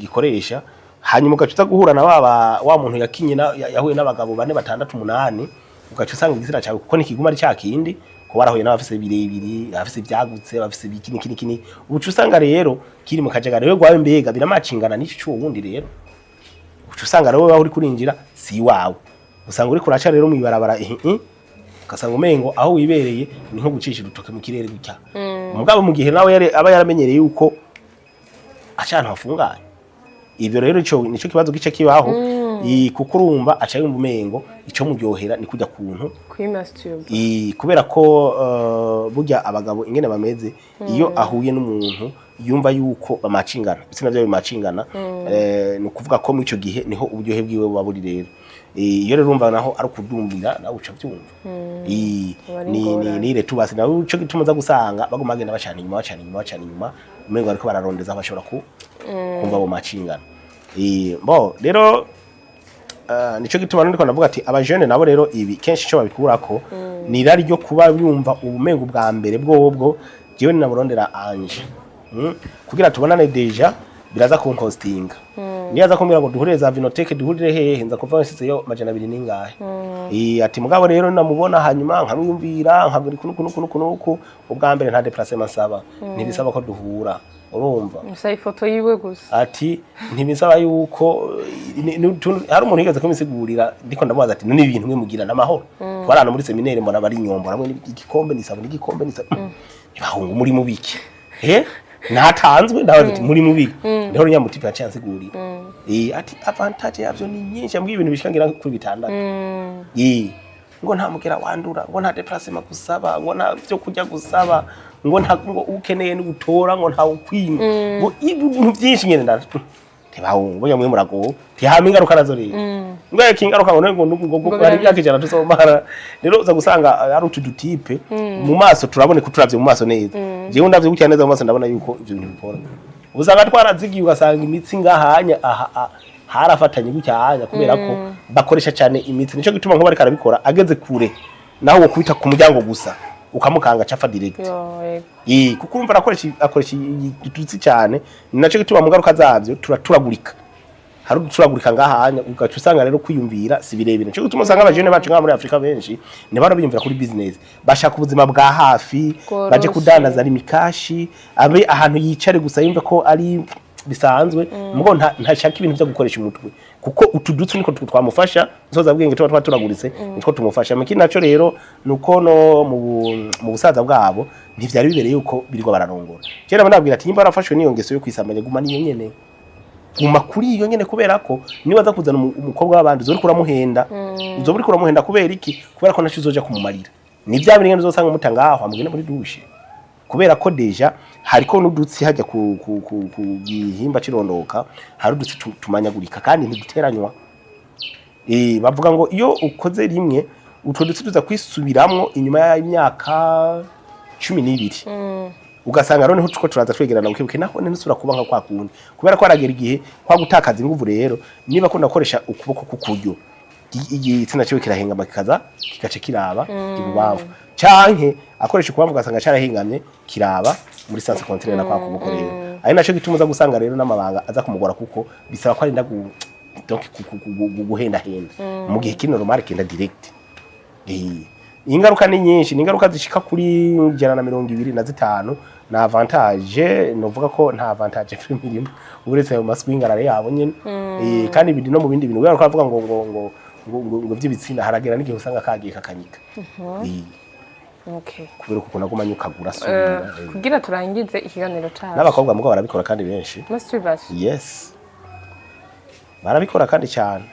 gikoresha hanyuma ugacuza guhura na wa muntu yakinye yahuye n'abagabo 4 6 8 ugacu usanga igitsina cyawe kuko nikiguma ari cyakindi ko barahuye n'abafise birebire abafise byagutse abafise bikini ubucu usanga rero kiri mu kajagara rero gwawe mbega biramacingana n'iki cyo wundi rero ubucu usanga rero waho uri kurinjira si wawe usanga uri kuraca rero mu ibarabara kasanga umengo aho wibereye ni nko gucisha urutoke mu kirere gutya umugabo mu gihe nawe aba yaramenyereye yuko acana hafunganye ibyo rero nico kibazo gice kibaho kuko urumva aca yumva umengo ico muryohera ni kujya kuntu kwimasturba kubera ko burya abagabo ingene bameze iyo ahuye n'umuntu yumva yuko bamacingana bitsina byo bimacingana ni kuvuga ko muri ico gihe niho uburyohe bwiwe buba buri rero iyo rero urumva naho ari kudumbira nawe uca byumva ni ile tubasi nawe uco gituma za gusanga baguma bagenda bacana inyuma umengo ariko bararondeza bashobora kumva bo macingana bo rero nico gituma ndiko navuga ati abajene nabo rero ibi kenshi cyo babikurako ni raryo kuba yumva ubumengo bwa mbere bwobwo jewe naburondera anje kugira tubonane deja biraza kumpostinga niyaza kumbira ngo duhure za Vinoteque duhurire hehe nza kuva nsize yo majana 2 ningahe ati mugabo rero namubona hanyuma nkamwumvira nkabiri kunuku ubwa mbere nta déplacement saba ntibisaba ko duhura urumva musa ifoto yiwe gusa ati ntibisaba yuko hari umuntu yigeze kumisigurira ndiko ndamubaza ati none ibintu mwe mugira namahoro twarana muri seminaire mbona bari nyombo hamwe n'igikombe n'igikombe bahungu muri mubiki natanzwe ndabaza ati muri mubiki rero nyamutipe yacansigurira ati advantage yavyo ni nyinshi ambwiye ibintu bishikangira kuri bitandatu ngo nta mugera wandura ngo nta déplacement gusaba ngo nta byo kujya gusaba ngo nta ngo ukeneye n'ugutora ngo nta ukwinga ngo ibintu byinshi nyene ndaje tebahungu yamwe murago tihama ingaruka nazo rero ngo yakingaruka ngo ari byakijana tusomara rero uza gusanga ari utudutipe mu maso turabone kuturavye mu maso neza jewe ndavye gutya neza mu maso ndabona yuko ivyo bintu bikora ubusanga twarazigiye ugasanga imitsi ngahanya harafatanye gucyanya kubera ko bakoresha cyane imitsi nico gituma nko bari karabikora ageze kure naho wo kubita ku muryango gusa ukamukanga cafa direct kuko urumva akoresha igitutsi cyane naco gituma mu ngaruka zavyo turagurika hari uturagurika ngahanya ugaca usanga rero kwiyumvira si birebire nico gituma usanga abajene bacu ngaha muri Afrika benshi ne baro biyumvira kuri business bashaka ubuzima bwa hafi baje kudandaza ari mikashi abe ahantu yicare gusa yumva ko ari bisanzwe mugo ntashaka ibintu byo gukoresha umutwe kuko utudutsi niko twamufasha nzoza bwenge tuba turaguritse niko tumufasha miki naco rero nuko no mu busaza bwabo ntivyari bibereye yuko birirwa bararongora cyera ndabwira ati nimba arafashwe niyo ngeso yo kwisambanya guma niyo nyene guma kuri iyo nyene kubera ko niba za kuzana umukobwa w'abandi zo kuramuhenda uzo buri kuramuhenda kubera iki kubera ko naco uzoja kumumarira ni bya bintu uzosanga mutangaho amugene muri dushe kubera ko deja hariko n'udutsi hajya ku gihimba cirondoka hari udutsi tumanyagurika kandi ntiguteranywa bavuga ngo iyo ukoze rimwe utwo dutsi tuza kwisubiramwo inyuma y'imyaka 12 ugasanga rone huko turaza twegerana ukibuke naho ntisura kuba nka kwa kundi kubera ko aragera igihe kwa gutakaza inguvu rero niba ko nakoresha ukuboko kukuryo igitsina cyo kirahenga bakaza kigace kiraba ibubavu canke akoresha kubamva ugasanga carahengamye kiraba muri sanse kontinere na kwa kuboko rero ari naco gitumuza gusanga rero n'amabanga aza kumugora kuko bisaba ko arinda donc guhenda mu gihe kino normal kenda direct ingaruka ni nyinshi ingaruka zishika kuri 125 na avantage novuga ko nta avantage film irimo uretse ayo maswingarare yabo nyene kandi bidi no mu bindi bintu kubera ko avuga ngo by'ibitsina haragera n'igihe usanga kagiye kakanyika okay kubera ko naguma nyukagura subira kugira turangize ikiganiro cyacu n'abakobwa mugo barabikora kandi benshi masturbation yes barabikora kandi cyane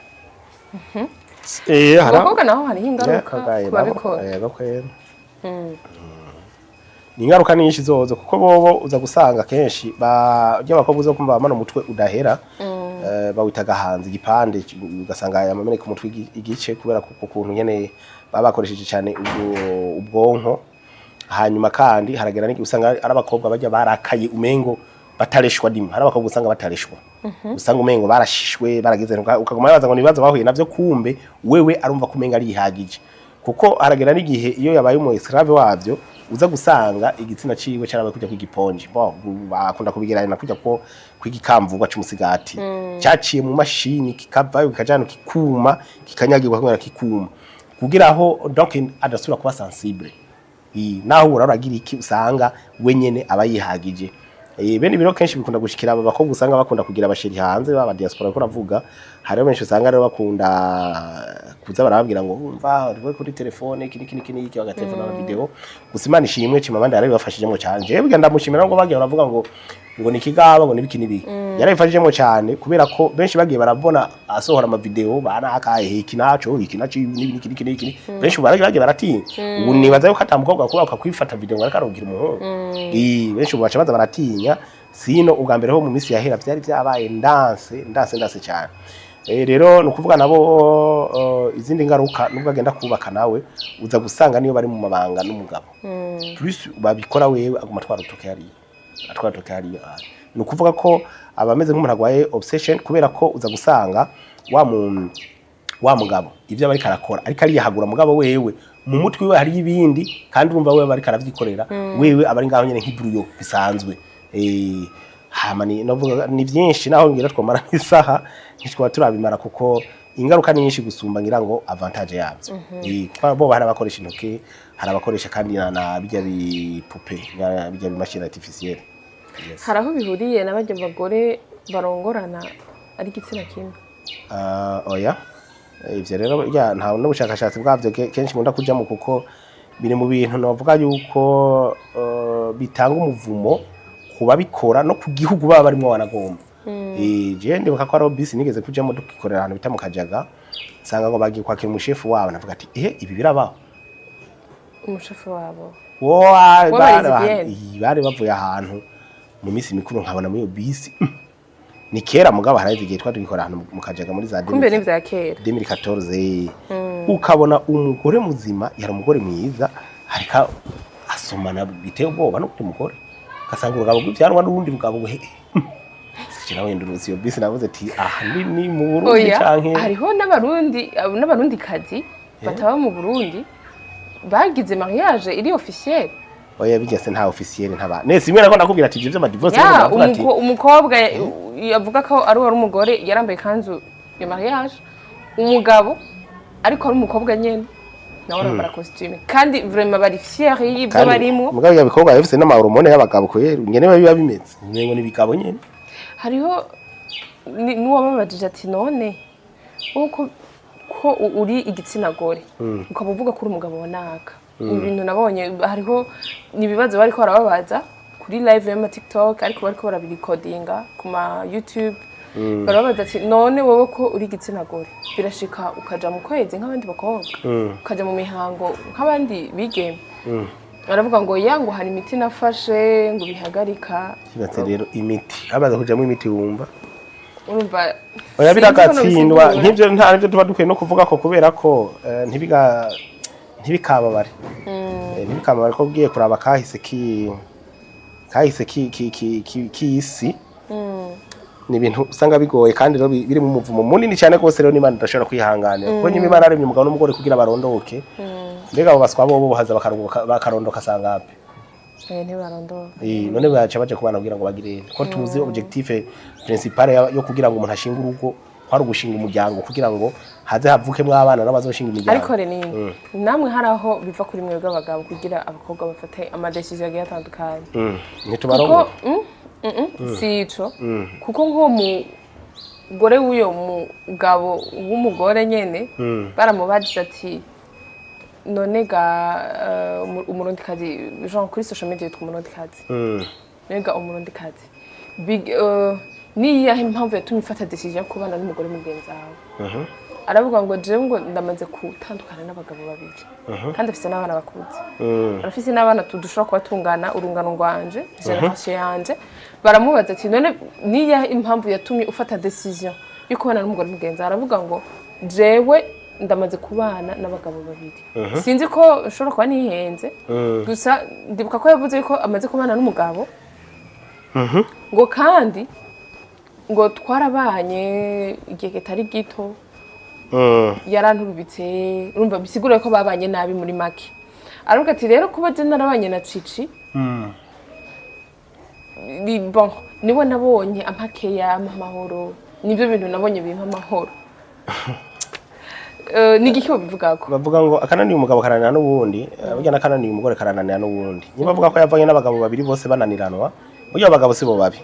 abakobwa naho hari ingaruka kubabikora ni ingaruka nyinshi zozo kuko bobo uza gusanga kenshi by'abakobwa uzo kumva amano mutwe udahera bawitaga hanze igipande ugasanga yamameneka umutwe igice kubera kuko kuntu nyene babakoresheje cyane ubwonko hanyuma kandi haragera niki usanga ari abakobwa bajya barakaye umengo batareshwa dimwe hari abakobwa usanga batareshwa usanga umengo barashishwe baragize ukaguma yabaza ngo nibaza bahuye navyo kumbe wewe arumva kumenga ari ihagije kuko haragera n'igihe iyo yabaye umu esclave wavyo uza gusanga igitsina ciwe cyarabaye kujya kwigiponje bakunda kubigerana kujya ko kwigikamvugwa cy'umusigati cyaciye mu mashini kikavayo kikajana kikuma kikanyagirwa kubera kikuma kugira aho donc adasura kuba sensible naho uragira iki usanga wenyene abayihagije bene biro kenshi bikunda gushikira abakobwa usanga bakunda kugira abasheri hanze baba diaspora ko ravuga hari benshi usanga rero bakunda kuza barababwira ngo umva uri kuri telefone kini iki bagatelefona na video gusimana ishimwe cimamanda yari bafashijemo cyane je bigenda mushimira ngo bagiye baravuga ngo ngo nikigaba ngo nibiki nibiki yarabifashijemo cyane kubera ko benshi bagiye barabona asohora ama video bana akahe ikinaco niki benshi baragiye baratinya ubu nibaza yuko atamukobwa kuba akakwifata video ngo arakarugira umuhungu benshi baca baza baratinya sino ubwa mbere ho mu misi yahera byari byabaye ndanse cyane rero nukuvuga nabo izindi ngaruka nubwo agenda kubaka nawe uza gusanga niyo bari mu mabanga n'umugabo plus babikora wewe aguma twarutoke hariya nukuvuga ko abameze nk'umuntu agwaye obsession kubera ko uza gusanga wa mugabo ivyo bari karakora ariko ari yahagura mugabo wewe mu mutwe we hari ibindi kandi urumva wewe bari karavyikorera wewe abari ngaho nyene nk'ibruyo bisanzwe hamani novuga ni byinshi naho ngira twomara isaha ntitwa turabimara kuko ingaruka nyinshi gusumba ngira ngo avantage yabyo kwa bo bahara bakoresha intoke harabakoresha kandi na bijya bipupe bijya bimashini artificiel haraho bihuriye n'abajya bagore barongorana ari gitsina kimwe oya ivyo rero ya nta n'ubushakashatsi bwavyo kenshi nkunda kujamo kuko biri mu bintu novuga yuko bitanga umuvumo kuba bikora no ku gihugu baba barimo wanagomba je ndibuka ko ari bisi nigeze kujamo dukikorera ahantu bita mu Kajaga sanga ngo bagiye kwakira umushefu wabo navuga ati ibi birabaho umushefu wabo bari bavuye ahantu mu misi mikuru nkabona muri iyo bisi ni kera mugabo haraje igihe twatubikora ahantu mu Kajaga muri za kumbe ni vya kera 2014 ukabona umugore muzima yari umugore mwiza harika asomana biteye ubwoba no kuti umugore kasanga urugabo rw'ivyanwa n'urundi rugabo sikira wenda uruzi yo bisi navuze ati ni mu Burundi canke hariho n'abarundi kazi bataba mu Burundi bagize mariage iri officiel oya bigese nta officiel ntaba nese imwe nako nakubwira ati ivyo divorce umukobwa yavuga ko ari wari umugore yarambaye kanzu ya mariage umugabo ariko ari umukobwa nyene nawe arambara costume kandi vraiment bari fier y'ibyo barimo mugabo yabikobwa yafise n'amahormone y'abagabo kwera ngene biba bimeze ngo ni bigabo nyene hariho nuwababajije ati none uko ko uri igitsina gore ukavuga ko uri umugabo wanaka ibintu nabonye hariho nibibazo bari ko barababaza kuri live ya TikTok ariko bari ko barabirikodinga ku ma YouTube barabaza ati none wowe ko uri igitsina gore birashika ukaja mu kwezi nk'abandi bakobwa ukaja mu mihango nk'abandi bigeme baravuga ngo yango hari imiti nafashe ngo bihagarika kibatse rero imiti abaza kujamo imiti wumva urumva oya biragatsindwa nk'ivyo nta nivyo tuba dukwiye no kuvuga ko kubera ko ntibikababare ko ugiye kuraba kahise k'isi ni ibintu usanga bigoye kandi rero biri mu muvumo munini cyane rwose rero n'Imana idashobora kwihanganira kuko nyuma Imana aremye umugabo n'umugore kugira barondoke mbega abo baswa bo bahaza bakarondoka sangape ntibarondoka none baca baje kubana kugira ngo bagire ko tuzi objectif principal yo kugira ngo umuntu ashinga urugo kwari ugushinga umuryango kugira ngo haze havukemwe abana n'abazoshinga imiryango ariko rero namwe haraho biva kuri mwe bw'abagabo kugira abakobwa bafate ama decision agiye atandukanye ntitubarongo sico kuko nko mugore w'uyo mugabo w'umugore nyene baramubajije ati none ga umurundikazi Jean kuri social media yitwa umurundikazi nega umurundikazi niyahe impamvu yatumye ufata decision yo kubana n'umugore mugenzi wawe aravuga ngo jewe ngo ndamaze gutandukana n'abagabo babiri kandi afite n'abana bakuze arafite n'abana tudushobora kubatungana urungano rwanje generation yanje baramubaza ati none niyahe impamvu yatumye ufata decision yo kubana n'umugore mugenzi aravuga ngo jewe ndamaze kubana n'abagabo babiri sinzi ko ushobora kuba nihenze gusa ndibuka ko yavuze ko amaze kubana n'umugabo ngo kandi ngo twarabanye igihe kitari gito yarantubitse urumva bisigura ko babanye nabi muri make aravuga ati rero kuba je narabanye na Cici bon niwe nabonye amakeya amahoro nibyo bintu nabonye bimpa amahoro nigiki bivuga ko bavuga ngo akananiye umugabo karanana n'ubundi burya nakananiye umugore karanana n'ubundi niba bavuga ko yavanye n'abagabo babiri bose bananiranwa burya abagabo sibo babi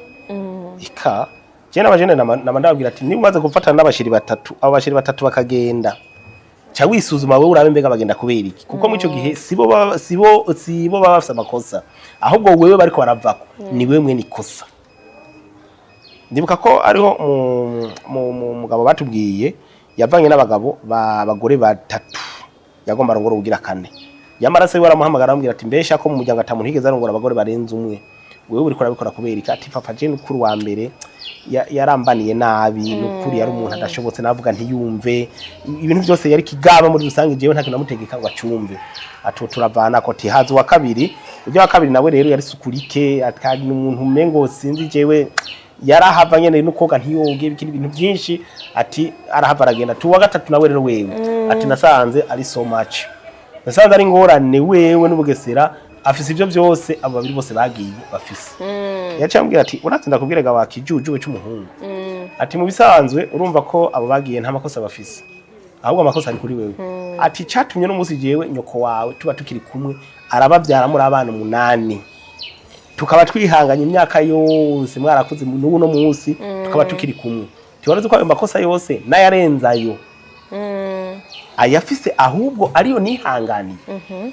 ika Jena bajene namandabwira ati nimaze gufatana n'abashiri batatu abo bashiri batatu bakagenda cha wisuzuma wewe urabe mbega bagenda kubera iki kuko mu cyo gihe sibo bafite amakosa ahubwo wewe bariko baravako ni wewe mwene ikosa ndibuka ko ariho mugabo batubwiye yavanye n'abagabo abagore batatu yagomba arongora ugira kane yamara se waramuhamagara amubwira ati mbesha ko mu muryango atamuntu higeze arongora abagore barenze umwe wewe uri kurabikora kubera iki ati papa je n'ukuri wa mbere yarambaniye nabi n'ukuri yari umuntu adashobotse navuga ntiyumve ibintu byose yari kigaba muri rusange jewe nta kintu namutegeka ngo acumve ati turavana ko tihazi wa kabiri ujya wa kabiri nawe rero yari sukurike atari n'umuntu umengo sinzi jewe yarahava nyene nukoga ntiyoge bikindi bintu byinshi ati arahava aragenda tuwa gatatu nawe rero wewe ati nasanze ari so much nasanze ari ngorane wewe n'ubugesera afise ivyo byose abo babiri bose bagiye bafise yaciye ambwira ati uratsinda kubwirega wakijujuwe cy'umuhungu ati mu bisanzwe urumva ko abo bagiye nta makosa bafise ahubwo amakosa ari kuri wewe ati catumye no musi jewe nyoko wawe tuba tukiri kumwe arababyara muri abana 8 tukaba twihanganye imyaka yose mwarakuze n'ubu no munsi tukaba tukiri kumwe tiwaraze ko ayo makosa yose nayarenzayo ayafise ahubwo ariyo nihanganiye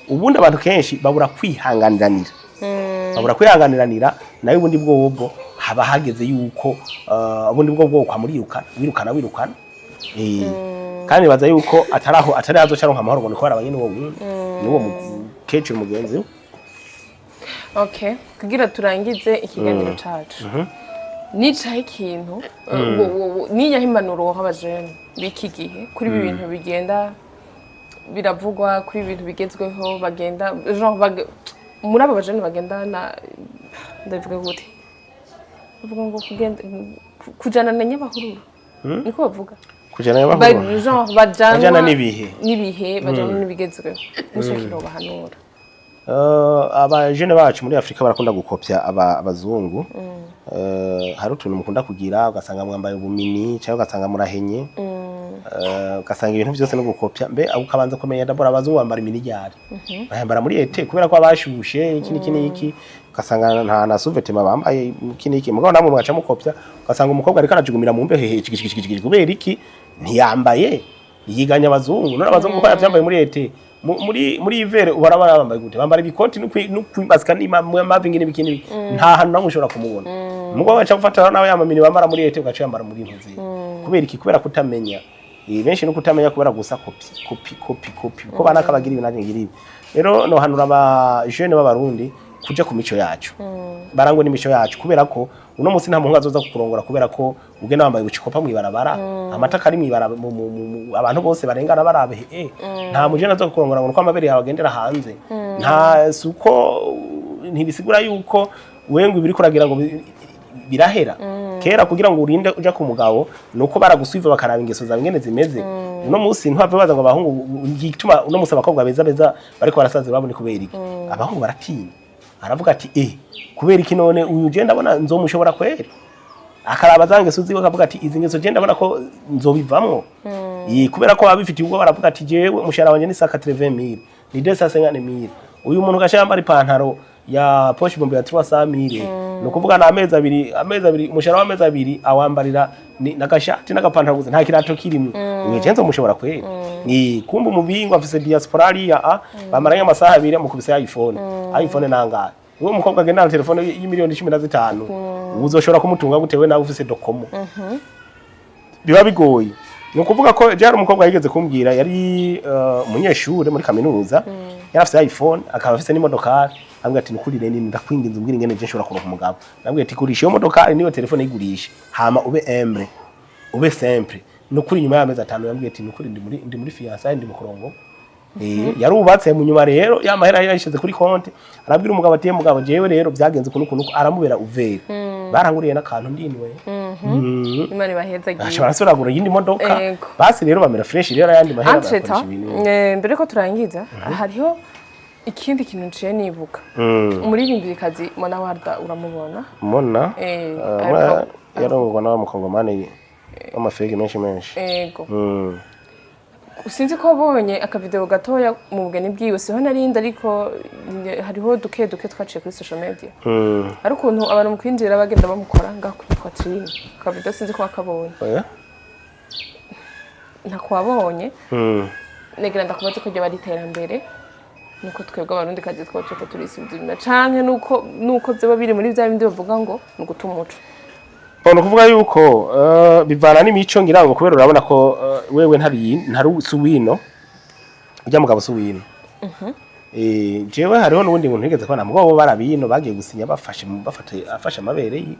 ubundi abantu kenshi babura kwihanganiranira nayo ubundi bwobwo haba hageze yuko ubundi bwo kwa wirukana kandi baza yuko atari hazoca ronka amahoro ngo niko barabanye n'uwo mukecuru mugenzi we. Okay, kugira turangize ikiganiro cacu nicaye ikintu niyaho impanuro nk'abajene b'iki gihe kuri ibi bintu bigenda biravugwa kuri ibintu bigezweho bagenda genre muri abo bajene bagendana ndavuga gute bavuga ngo kujana na nyabahururu niko bavuga kujana nyabahururu genre bajana n'ibihe bajana n'ibigezweho nico kiro bahanura. Abajene bacu muri Afrika barakunda gukopya abazungu hari utuntu mukunda kugira ugasanga mwambaye ubumini cyangwa ugasanga murahenye ugasanga ibintu byose no gukopya mbe ukabanza kumenya ndabora abazungu bambara imini ryari bayambara muri ete kubera ko abashushe iki ugasanga nta na suvetema bambaye iki mugabo namwe mwaca mukopya ugasanga umukobwa ariko arajugumira mu mbe hehe kubera iki ntiyambaye yiganya abazungu none abazungu ko yavyambaye muri ete muri ivere ubarabara bambaye gute bambara ibikoti n'ukwimbasika n'amavingi n'ibikini nta hantu namwe ushobora kumubona mugabo baca gufata nawe yamamini bambara muri ete ugaca yambara muri impuzi kubera iki kubera kutamenya benshi no kutamenya kubera gusa copy ko banaka bagira ibintu ngiribi rero no hanura aba jeune b'abarundi kuja ku mico yacu barangwe n'imico yacu kubera ko uno munsi nta muhungu azoza kukurongora kubera ko ugenda wambaye ubucikopa mwibarabara amataka ari mwibarabara abantu bose barengana barabe nta mujene azo kukurongora ngo amabere yawe agendera hanze nta suko ntibisigura yuko wengu ibiri kuragira ngo birahera kera kugira ngo urinde uja ku mugabo nuko baragusuiva bakaraba ingeso zawe ngene zimeze uno munsi ntwave baza ngo abahungu gituma uno munsi abakobwa beza bariko barasaze babone kubera iki abahungu baratinya aravuga ati kubera iki none uyu je ndabona nzomushobora kwera akaraba zange suziwe akavuga ati izi ngeso je ndabona ko nzobivamwo kubera ko abifitiye ubwo baravuga ati jewe mushara wanje ni 180,000 ni 250,000 uyu muntu gashamba ari pantaro ya poche bombe ya 300,000 no kuvuga na amezi abiri mushara wa amezi abiri awambarira nakashati nakapantaro gusa nta kirato kirimo uyu je nzomushobora kwera kumba umubingo afise diaspora ya bamaranye amasaha abiri mukubise iPhone nangaye uwo mukobwa agenda na telefone y'imiliyoni 15 uzoshobora kumutunga gutewe nawe ufise dokomo biba bigoye no kuvuga ko jari umukobwa yigeze kumbwira yari umunyeshure muri kaminuza yari afise iPhone akaba afise n'imodoka ambwira ati nukurire nini ndakwinginze umbwira ingene je nshobora kuronka umugabo nambwira ati kurisha iyo modoka niyo telefone yigurisha hama ube humble ube simple nukuri nyuma y'amezi 5 yambwiye ati nukuri ndi muri fiançailles ndi mu kurongo yarubatse mu nyuma rero yamahera yayishize kuri konti arabwira umugabo ati mugabo jewe rero byagenze kunukunuko aramubera uvera baranguriye nakantu ndinwe imana bahezagiye ashobora suragura yindi modoka basi rero bamera fresh rero yandi mahera bakoresha ibintu mbere ko turangiza hariho ikindi kintu nciye nibuka umuririmbyikazi Mona Warda uramubona Mona yarongwa na mukongomane amafege menshi yego sinzi ko bonye akavideo gatoya mu bugeni bwiwe siho narinda ariko hariho duke twaciye kuri social media ari ukuntu abantu mu kwinjira bagenda bamukora ngakuri Quatrine akavideo sinzi ko akabonye ntakwabonye negira ndakubaza ko bari terambere nuko twebwe abarundi kaje twaje ko turisubizima canke nuko ziba biri muri bya bindi bavuga ngo nugutuma umuco Bona kuvuga yuko bivana n'imico ngira ngo kubera urabona ko wewe ntari suwino ujya mugabo suwino jewe hariho n'ubundi muntu nigeze kubona mugabo barabino bagiye gusinya afashe amabere yi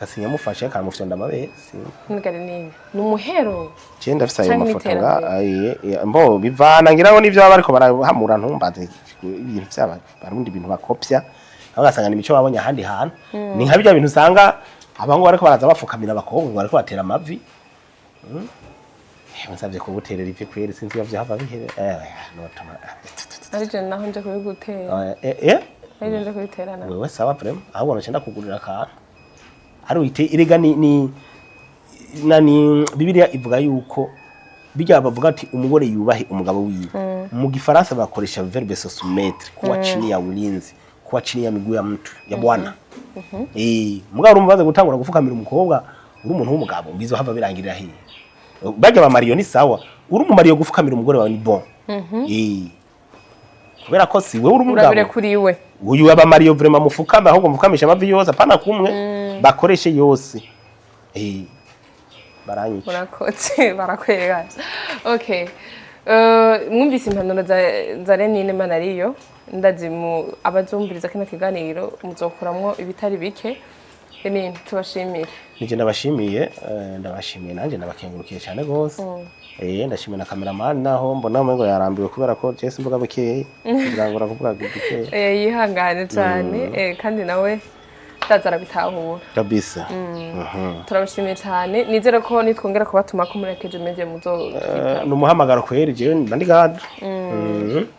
kasinya mufashe akamufyonda amabere nigare nini numuhero je ndafise ayo mafoto nga mbo bivana ngira ngo nivyo bariko barahamura ntumbaze ibintu vyaba barundi ibintu bakopya abagasanga ni imico babonye ahandi hantu ni nka bijya bintu usanga abango bariko baraza bafukamira abakobwa bariko batera amavi musavye kubuterera ivi kweri sinzi bavyo hava bihere arije naho nje kubigutera arije nje kubiterana wewe sawa vraiment ahubwo nacenda kugurira akantu ari uite irega ni Bibiliya ivuga yuko bijya bavuga ati umugore yubahe umugabo wiwe mu gifaransa bakoresha verbe se soumettre kuwa chini ya ulinzi kuwa chini ya miguu ya mtu ya bwana mugabo urumva baze gutangura gufukamira umukobwa uri umuntu w'umugabo bizo hava birangirira hiye bajya ba Mario ni sawa uri mu Mario gufukamira umugore wawe ni bon kubera ko si wewe uri umugabo urabire kuri we uyu aba Mario vraiment mufukama ahubwo mufukamisha amavi yose apana kumwe bakoreshe yose baranyica murakoze barakwega okay mwumvise impanuro za Renine Manariyo ndazi mu abazumviriza kino kiganiro muzokuramwo ibitari bike Renine tubashimire nije ndabashimiye nanje ndabakengurukiye cyane gose ndashimira na cameraman naho mbona ngo yarambiwe kubera ko Jesse mvuga bukeye birangora kuvuga bukeye yihangane cyane kandi nawe tazara bitahura kabisa turabashimiye cyane nizere ko nitwongera kubatuma ko murekeje meje muzo numuhamagaro kweri je ndi gado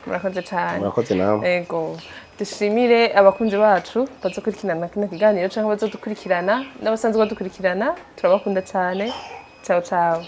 murakoze cyane murakoze nawe yego dushimire abakunzi bacu bazokurikirana kino kiganiro cyangwa bazodukurikirana n'abasanzwe badukurikirana turabakunda cyane ciao ciao